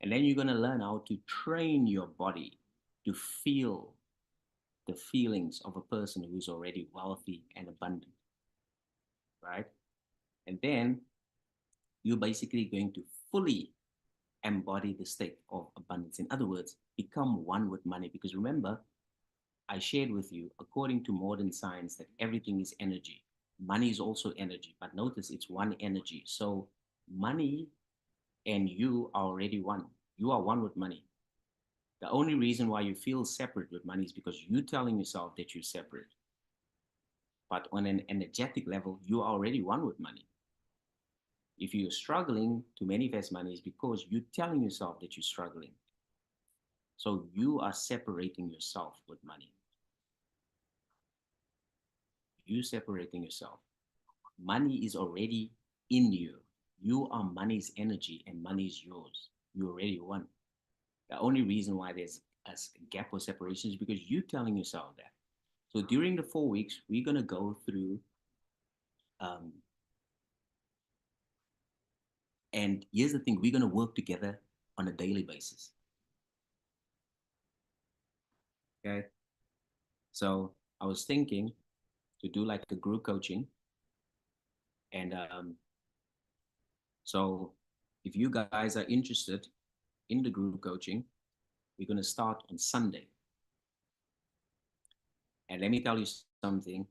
And then you're going to learn how to train your body to feel the feelings of a person who's already wealthy and abundant, right? And then you're basically going to fully embody the state of abundance. In other words, become one with money. Because remember, I shared with you, according to modern science, that everything is energy. Money is also energy, but notice it's one energy. So money and you are already one. You are one with money. The only reason why you feel separate with money is because you're telling yourself that you're separate. But on an energetic level, you are already one with money. If you're struggling to manifest money, it's because you're telling yourself that you're struggling. So you are separating yourself with money. You separating yourself. Money is already in you. You are money's energy and money is yours. You already won. The only reason why there's a gap or separation is because you're telling yourself that. So during the 4 weeks, we're going to go through, um, and here's the thing, we're going to work together on a daily basis. Okay. So I was thinking to do like a group coaching. And so if you guys are interested in the group coaching, we're going to start on Sunday. And let me tell you something,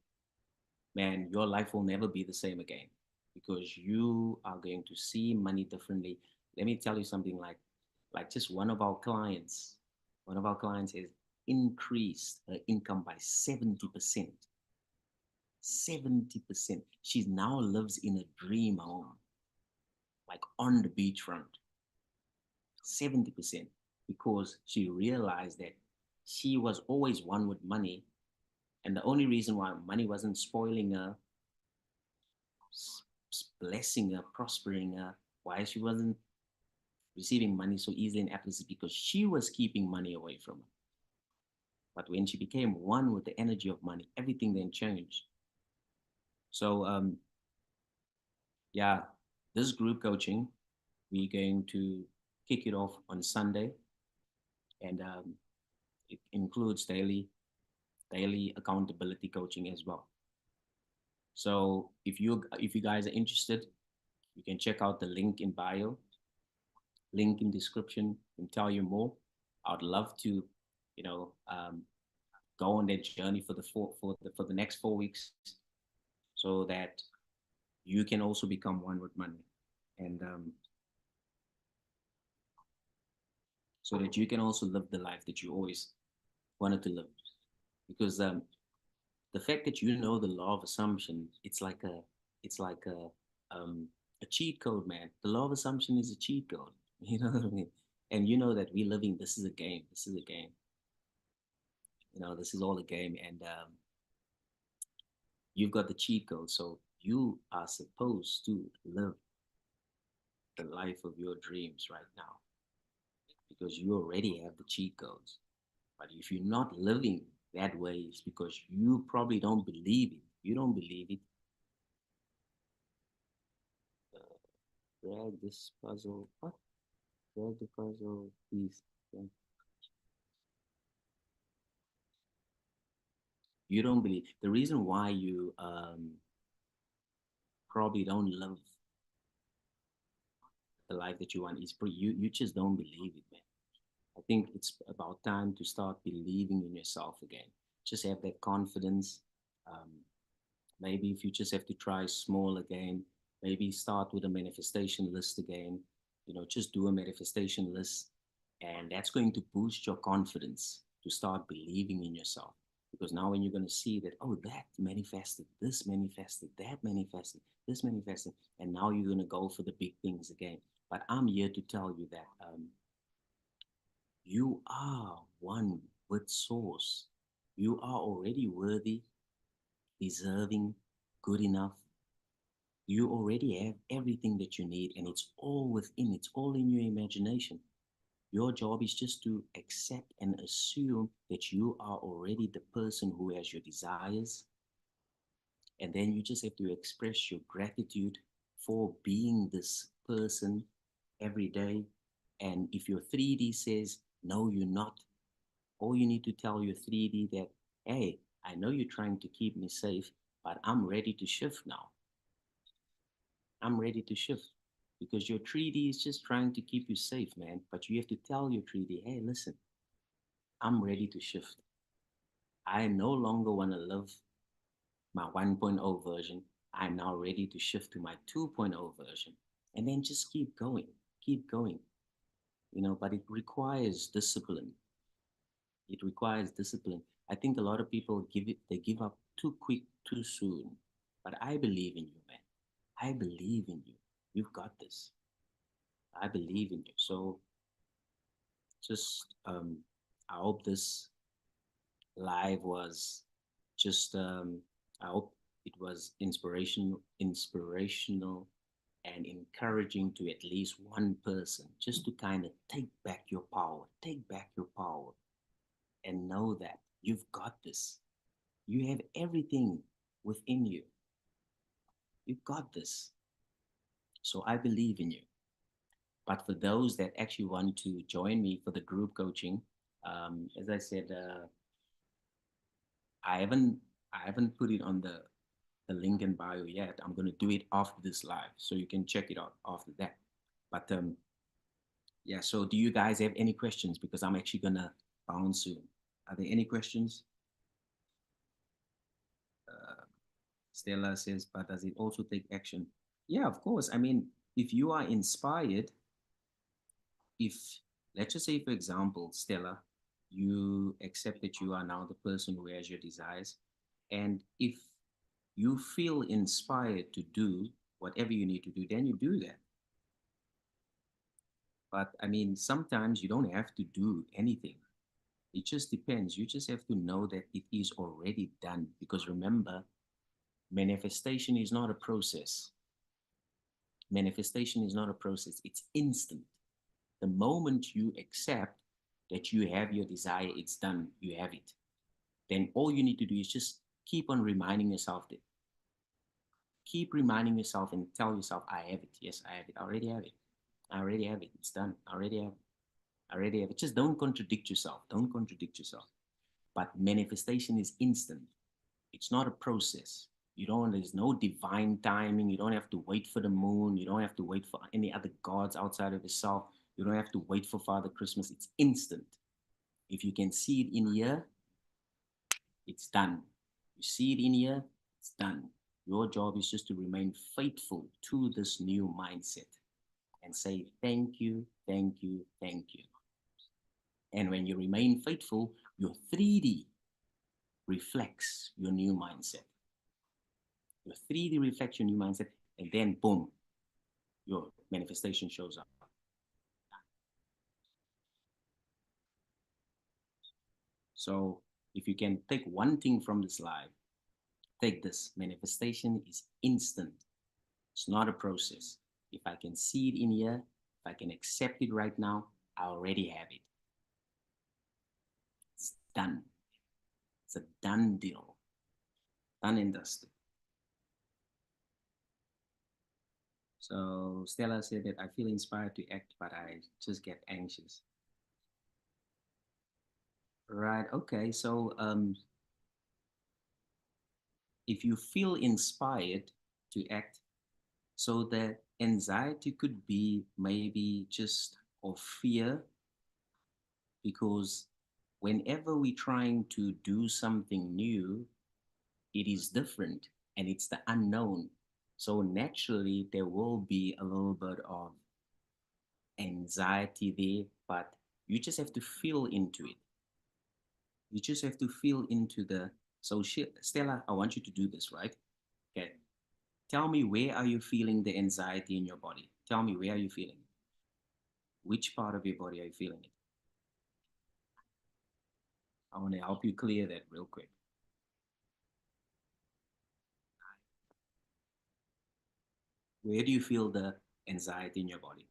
man, your life will never be the same again because you are going to see money differently. Let me tell you something, like just one of our clients has increased her income by 70%. 70%. She now lives in a dream home, like on the beachfront. 70%, because she realized that she was always one with money. And the only reason why money wasn't spoiling her, blessing her, prospering her, why she wasn't receiving money so easily and effortlessly, because she was keeping money away from her. But when she became one with the energy of money, everything then changed. So, yeah, this group coaching, we're going to kick it off on Sunday, and it includes daily accountability coaching as well. So if you guys are interested, you can check out the link in bio, link in description, and tell you more. I'd love to, go on that journey for the next 4 weeks, so that you can also become one with money, and so that you can also live the life that you always wanted to live. Because the fact that you know the law of assumption, it's like a cheat code, man. The law of assumption is a cheat code. You know what I mean? And you know that we're living. This is a game. This is a game. You know, this is all a game, and you've got the cheat code. So you are supposed to live the life of your dreams right now because you already have the cheat codes. But if you're not living that way, it's because you probably don't believe it. You don't believe it. Drag this puzzle. What? Drag the puzzle, please. Yeah. You don't believe. The reason why you probably don't live the life that you want is you just don't believe it, man. I think it's about time to start believing in yourself again. Just have that confidence. Um, Maybe if you just have to try small again, maybe start with a manifestation list again. You know, just do a manifestation list, and that's going to boost your confidence to start believing in yourself. Because now, when you're going to see that, oh, that manifested, this manifested, that manifested, this manifested, and now you're going to go for the big things again. But I'm here to tell you that you are one with Source. You are already worthy, deserving, good enough. You already have everything that you need, and it's all within, it's all in your imagination. Your job is just to accept and assume that you are already the person who has your desires. And then you just have to express your gratitude for being this person every day. And if your 3D says, no, you're not, all you need to tell your 3D that, hey, I know you're trying to keep me safe, but I'm ready to shift now. I'm ready to shift because your 3D is just trying to keep you safe, man. But you have to tell your 3D, hey, listen, I'm ready to shift. I no longer want to live my 1.0 version. I'm now ready to shift to my 2.0 version. And then just keep going, you know, but it requires discipline. It requires discipline. I think a lot of people they give up too quick, too soon. But I believe in you, man. I believe in you. You've got this. I believe in you. So just I hope this live was just I hope it was inspirational and encouraging to at least one person just to kind of take back your power and know that you've got this. You have everything within you. You've got this. So I believe in you. But for those that actually want to join me for the group coaching, as I said, I haven't I haven't put it on the link in bio yet. I'm gonna do it after this live, so you can check it out after that. But yeah. So do you guys have any questions? Because I'm actually gonna bounce soon. Are there any questions? Uh, Stella says, but does it also take action? Yeah, of course. I mean, if you are inspired, if let's just say, for example, Stella, you accept that you are now the person who has your desires, and if you feel inspired to do whatever you need to do, then you do that. But I mean, sometimes you don't have to do anything. It just depends. You just have to know that it is already done. Because remember, manifestation is not a process. Manifestation is not a process, it's instant. The moment you accept that you have your desire, it's done, you have it. Then all you need to do is just keep on reminding yourself that. Keep reminding yourself and tell yourself, I have it. Yes, I have it. I already have it. I already have it. It's done. I already have it. I already have it. Just don't contradict yourself. Don't contradict yourself. But manifestation is instant. It's not a process. You don't, there's no divine timing. You don't have to wait for the moon. You don't have to wait for any other gods outside of yourself. You don't have to wait for Father Christmas. It's instant. If you can see it in here, it's done. You see it in here, it's done. Your job is just to remain faithful to this new mindset and say, thank you, thank you, thank you. And when you remain faithful, Your 3D reflects your new mindset. Your 3D reflects your new mindset, and then boom, your manifestation shows up. So if you can take one thing from this live, take this. Manifestation is instant. It's not a process. If I can see it in here, if I can accept it right now, I already have it. It's done. It's a done deal. Done and dusted. So Stella said that I feel inspired to act, but I just get anxious. Right. Okay. So if you feel inspired to act, so the anxiety could be maybe just of fear, because whenever we're trying to do something new, it is different and it's the unknown. So naturally, there will be a little bit of anxiety there, but you just have to feel into it. You just have to feel into the. So, Stella, I want you to do this, right? Okay. Tell me, where are you feeling the anxiety in your body? Tell me, where are you feeling it? Which part of your body are you feeling it? I want to help you clear that real quick. Where do you feel the anxiety in your body?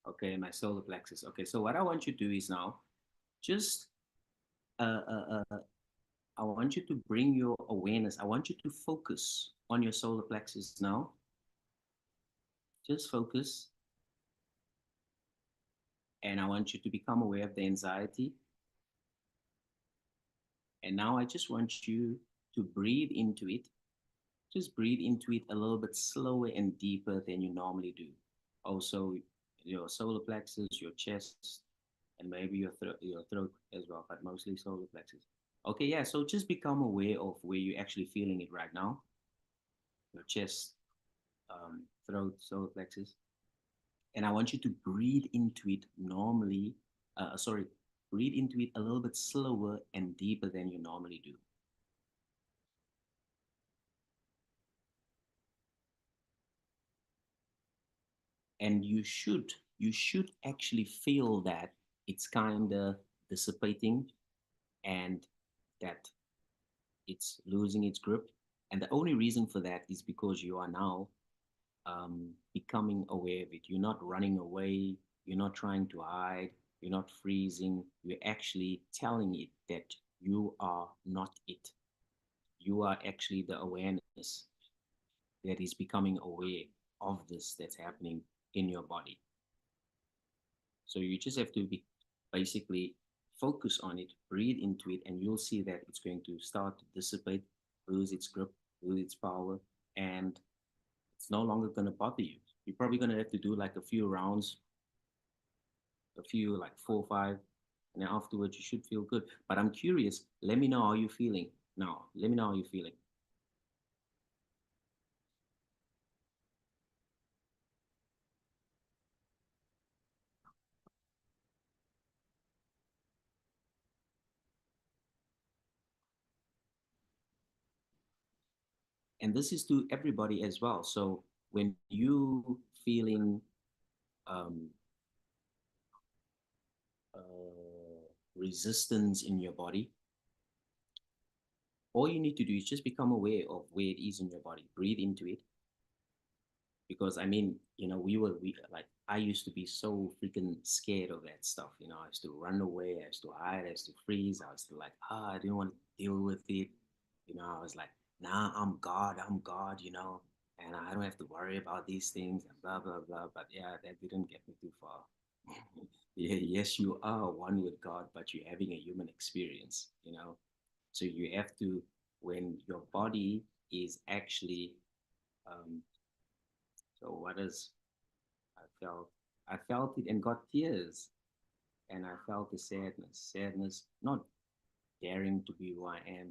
Okay, my solar plexus. Okay, so what I want you to do is now just I want you to bring your awareness. I want you to focus on your solar plexus now. Just focus, and I want you to become aware of the anxiety. And now I just want you to breathe into it. Just breathe into it a little bit slower and deeper than you normally do. Also, your solar plexus, your chest, and maybe your throat as well, but mostly solar plexus. Okay, yeah. So just become aware of where you're actually feeling it right now. Your chest, throat, solar plexus, and I want you to breathe into it normally. Sorry, breathe into it a little bit slower and deeper than you normally do. And you should actually feel that it's kind of dissipating, and that it's losing its grip. And the only reason for that is because you are now becoming aware of it. You're not running away, you're not trying to hide, you're not freezing. You're actually telling it that you are not it. You are actually the awareness that is becoming aware of this that's happening in your body. So you just have to be basically focus on it, breathe into it, and you'll see that it's going to start to dissipate, lose its grip, lose its power, and it's no longer going to bother you. You're probably going to have to do like a few rounds, a few like 4 or 5, and then afterwards you should feel good. But I'm curious, let me know how you're feeling now. Let me know how you're feeling. And this is to everybody as well. So when you feeling um, resistance in your body, all you need to do is just become aware of where it is in your body. Breathe into it. Because I mean, we like, I used to be so freaking scared of that stuff. I used to run away, I used to hide, I used to freeze, I was to like, I didn't want to deal with it. I was like, nah, I'm God, and I don't have to worry about these things and blah blah blah. But yeah, that didn't get me too far. Yeah, yes, you are one with God, but you're having a human experience. So you have to, when your body is actually, um, so what is, I felt. I felt it and got tears. And I felt the sadness, not daring to be who I am,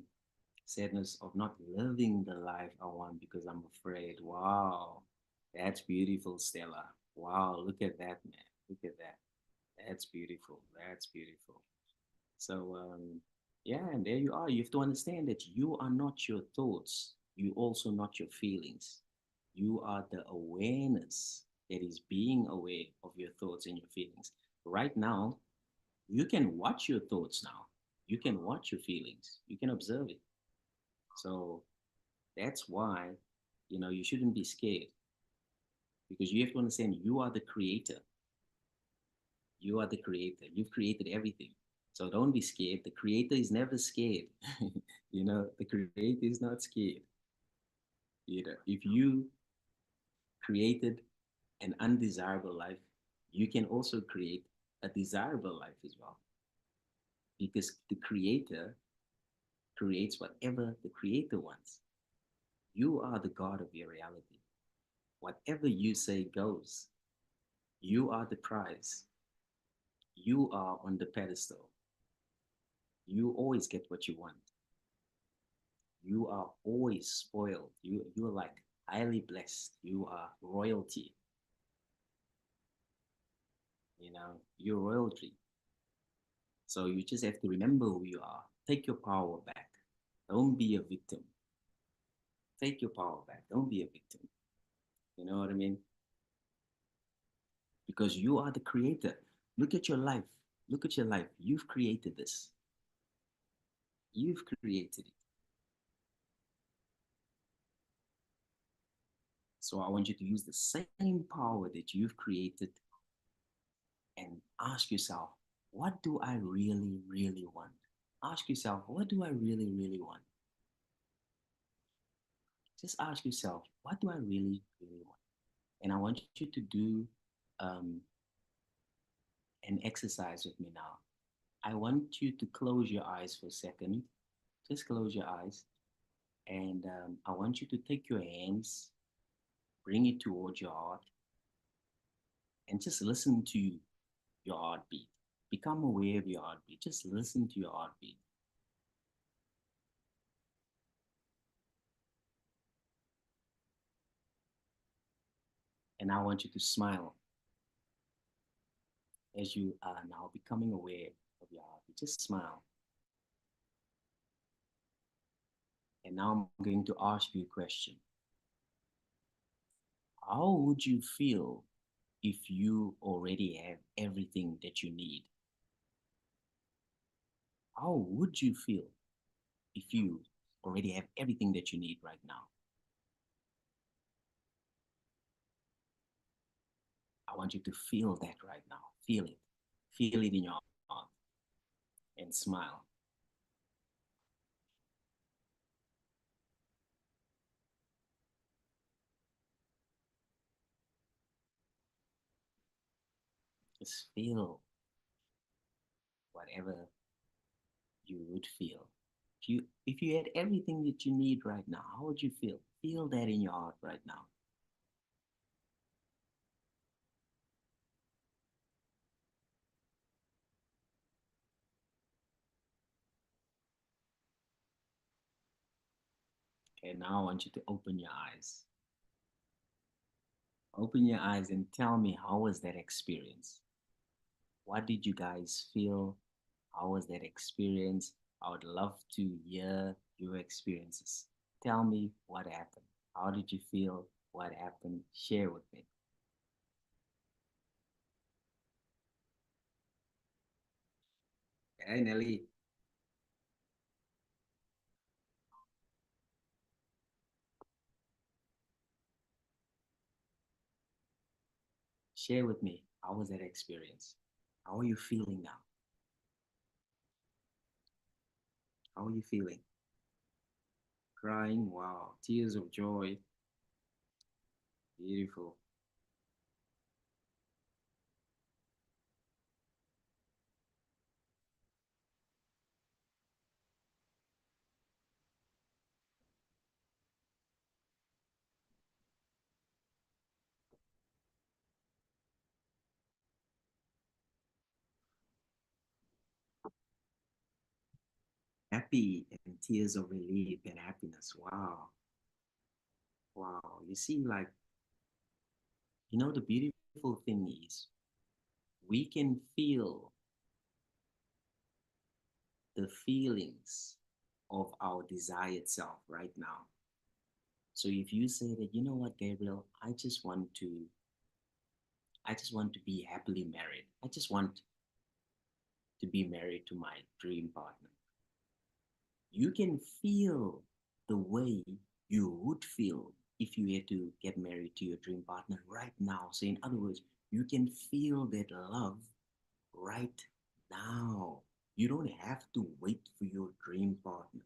sadness of not living the life I want because I'm afraid. Wow, that's beautiful, Stella. Wow, look at that, man. Look at that. That's beautiful. That's beautiful. So, yeah, and there you are. You have to understand that you are not your thoughts. You also not your feelings. You are the awareness that is being aware of your thoughts and your feelings. Right now, you can watch your thoughts now. You can watch your feelings. You can observe it. So that's why, you shouldn't be scared because you have to understand you are the creator. You are the creator. You've created everything. So don't be scared. The creator is never scared. The creator is not scared. If you created an undesirable life, you can also create a desirable life as well. Because the creator creates whatever the creator wants. You are the God of your reality. Whatever you say goes. You are the prize. You are on the pedestal. You always get what you want. You are always spoiled. You're like highly blessed. You are royalty. You're royalty. So you just have to remember who you are. Take your power back. Don't be a victim. Take your power back. Don't be a victim. You know what I mean? Because you are the creator. Look at your life. Look at your life. You've created this. You've created it. So I want you to use the same power that you've created and ask yourself, what do I really, really want? Ask yourself, what do I really, really want? Just ask yourself, what do I really, really want? And I want you to do um, an exercise with me now. I want you to close your eyes for a second. Just close your eyes. And I want you to take your hands, bring it towards your heart, and just listen to your heartbeat. Become aware of your heartbeat. Just listen to your heartbeat. And I want you to smile as you are now becoming aware of your heartbeat. Just smile. And now I'm going to ask you a question. How would you feel if you already have everything that you need? How would you feel if you already have everything that you need right now? I want you to feel that right now. Feel it. Feel it in your heart and smile. Just feel whatever you would feel. If you had everything that you need right now, how would you feel? Feel that in your heart right now. Okay, now I want you to open your eyes. Open your eyes and tell me, how was that experience? What did you guys feel? How was that experience? I would love to hear your experiences. Tell me what happened. How did you feel? What happened? Share with me. Hey, Nelly, share with me. How was that experience? How are you feeling now? How are you feeling? Crying? Wow. Tears of joy. Beautiful. happy and tears of relief and happiness. Wow. Wow. You see, like, the beautiful thing is we can feel the feelings of our desired self right now. So if you say that, you know what, Gabriel, I just want to be happily married. I just want to be married to my dream partner. You can feel the way you would feel if you had to get married to your dream partner right now. So, in other words, you can feel that love right now. You don't have to wait for your dream partner.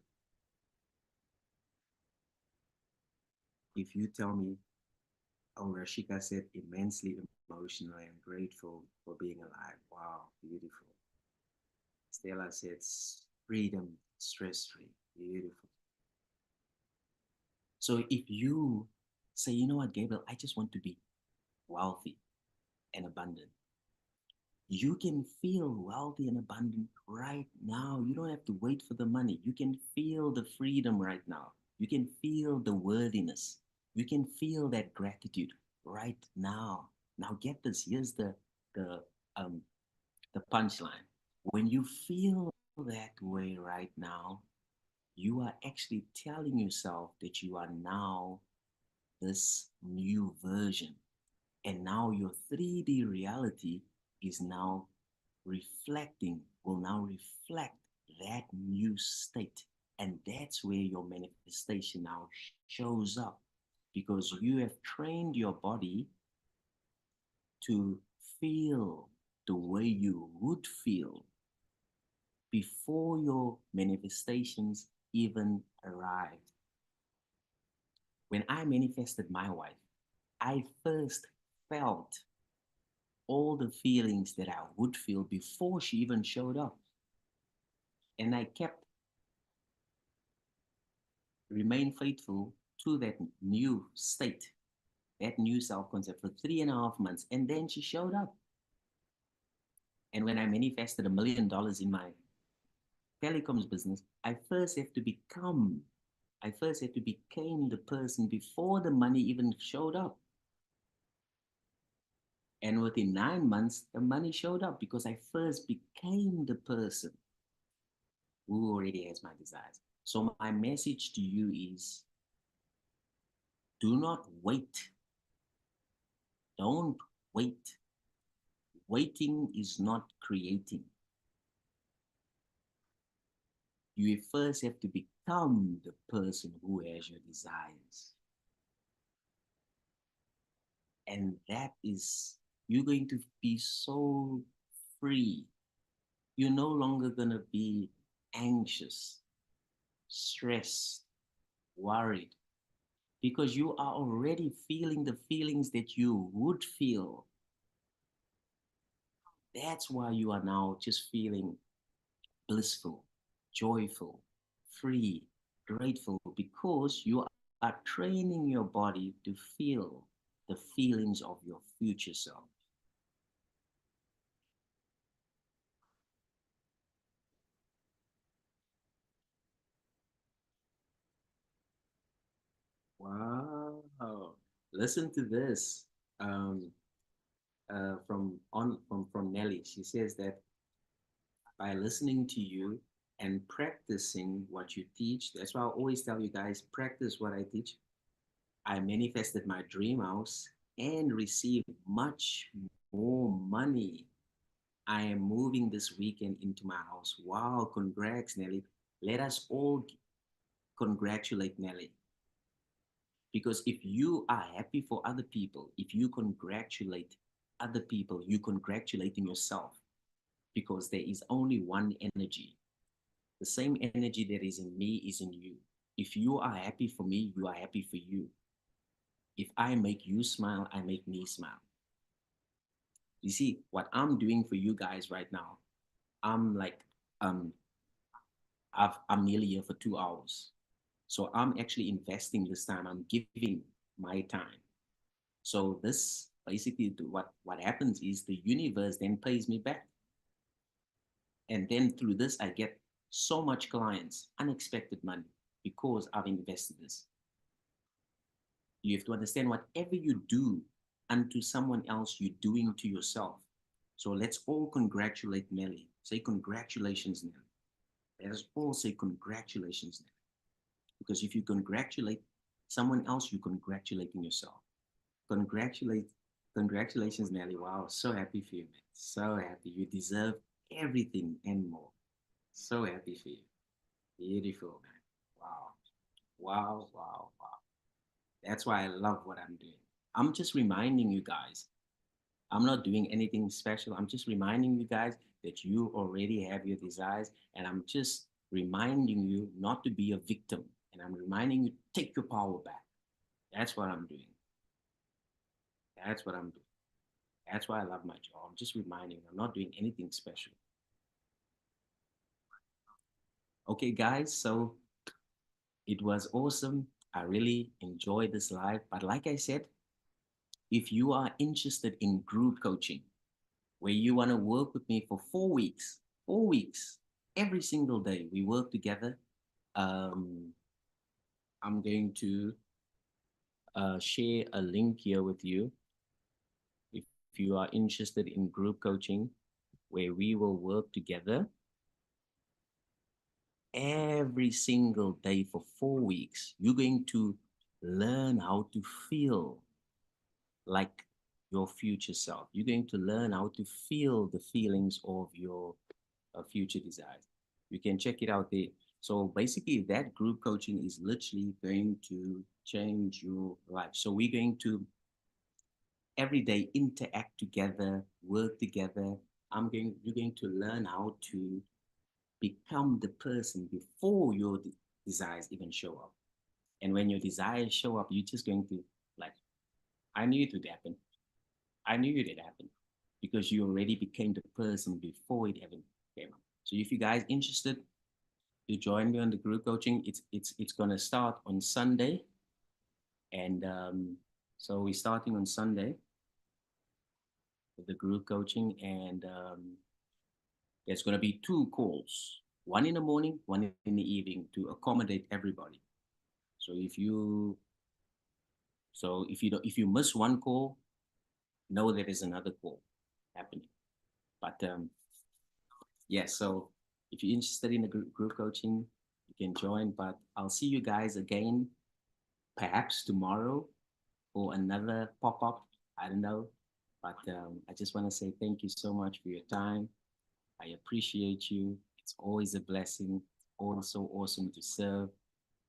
If you tell me, oh, Rashika said, immensely emotional and grateful for being alive. Wow, beautiful. Stella said, freedom, stress free. Beautiful. So if you say, you know what, Gabriel, I just want to be wealthy and abundant, you can feel wealthy and abundant right now. You don't have to wait for the money. You can feel the freedom right now. You can feel the worthiness. You can feel that gratitude right now. Now get this. Here's the um the punchline. When you feel that way right now, you are actually telling yourself that you are now this new version. And now your 3D reality is now will now reflect that new state. And that's where your manifestation now shows up because you have trained your body to feel the way you would feel before your manifestations even arrived. When I manifested my wife, I first felt all the feelings that I would feel before she even showed up. And I kept remain faithful to that new state, that new self concept for 3.5 months. And then she showed up. And when I manifested $1 million in my telecoms business, I first had to become the person before the money even showed up. And within 9 months, the money showed up because I first became the person who already has my desires. So my message to you is do not wait. Don't wait. Waiting is not creating. You first have to become the person who has your desires. And that is, you're going to be so free. You're no longer going to be anxious, stressed, worried, because you are already feeling the feelings that you would feel. That's why you are now just feeling blissful, joyful, free, grateful, because you are training your body to feel the feelings of your future self. Wow. Listen to this from Nelly. She says that by listening to you and practicing what you teach, that's why I always tell you guys practice what I teach. I manifested my dream house and received much more money. I am moving this weekend into my house. Wow, congrats, Nelly. Let us all congratulate Nelly. Because if you are happy for other people, if you congratulate other people, you congratulating yourself because there is only one energy. The same energy that is in me is in you. If you are happy for me, you are happy for you. If I make you smile, I make me smile. You see, what I'm doing for you guys right now, I'm like, um, I'm nearly here for 2 hours. So I'm actually investing this time. I'm giving my time. So this basically what happens is the universe then pays me back. And then through this, I get so much clients, unexpected money because I've invested this. You have to understand whatever you do unto someone else, you're doing to yourself. So let's all congratulate Nelly. Say congratulations, Nelly. Let us all say congratulations, Nelly. Because if you congratulate someone else, you're congratulating yourself. Congratulate, congratulations, Nelly. Wow, so happy for you, man. So happy. You deserve everything and more. So happy for you. Beautiful, man. Wow. Wow, wow, wow. That's why I love what I'm doing. I'm just reminding you guys, I'm not doing anything special. I'm just reminding you guys that you already have your desires. And I'm just reminding you not to be a victim. And I'm reminding you, take your power back. That's what I'm doing. That's what I'm doing. That's why I love my job. I'm just reminding you, I'm not doing anything special. Okay, guys. So it was awesome. I really enjoyed this live. But like I said, if you are interested in group coaching, where you want to work with me for 4 weeks, 4 weeks, every single day, we work together. Um, I'm going to share a link here with you if you are interested in group coaching, where we will work together every single day for 4 weeks. You're going to learn how to feel like your future self. You're going to learn how to feel the feelings of your future desires. You can check it out there. So basically, that group coaching is literally going to change your life. So we're going to every day interact together, work together. You're going to learn how to become the person before your desires even show up. And when your desires show up, you're just going to like, I knew it would happen. I knew it would happen because you already became the person before it even came up. So if you guys interested to join me on the group coaching, it's gonna start on Sunday, and so we're starting on Sunday with the group coaching, and there's gonna be two calls, one in the morning, one in the evening, to accommodate everybody. So if you miss one call, know there is another call happening. But yeah, so if you're interested in the group coaching, you can join. But I'll see you guys again, perhaps tomorrow for another pop up. I don't know. But I just want to say thank you so much for your time. I appreciate you. It's always a blessing. Always so awesome to serve.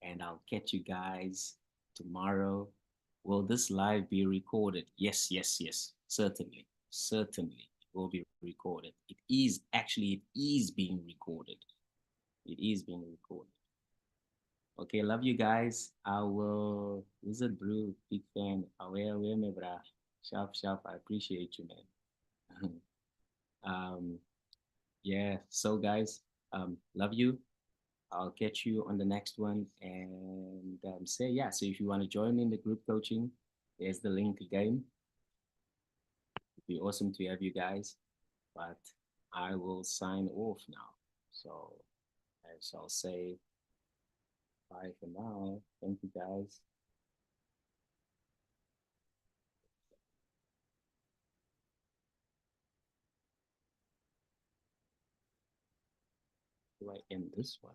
And I'll catch you guys tomorrow. Will this live be recorded? Yes, yes, yes. Certainly. Certainly. It will be recorded. It is being recorded. It is being recorded. Okay, love you guys. I will Wizard Brew, big fan. Aware, me, brah. Sharp, sharp. I appreciate you, man. um, yeah. So guys, love you. I'll catch you on the next one. And say yeah. So if you want to join me in the group coaching, there's the link again. It'd be awesome to have you guys. But I will sign off now. So I shall say bye for now. Thank you guys. Do I end this one?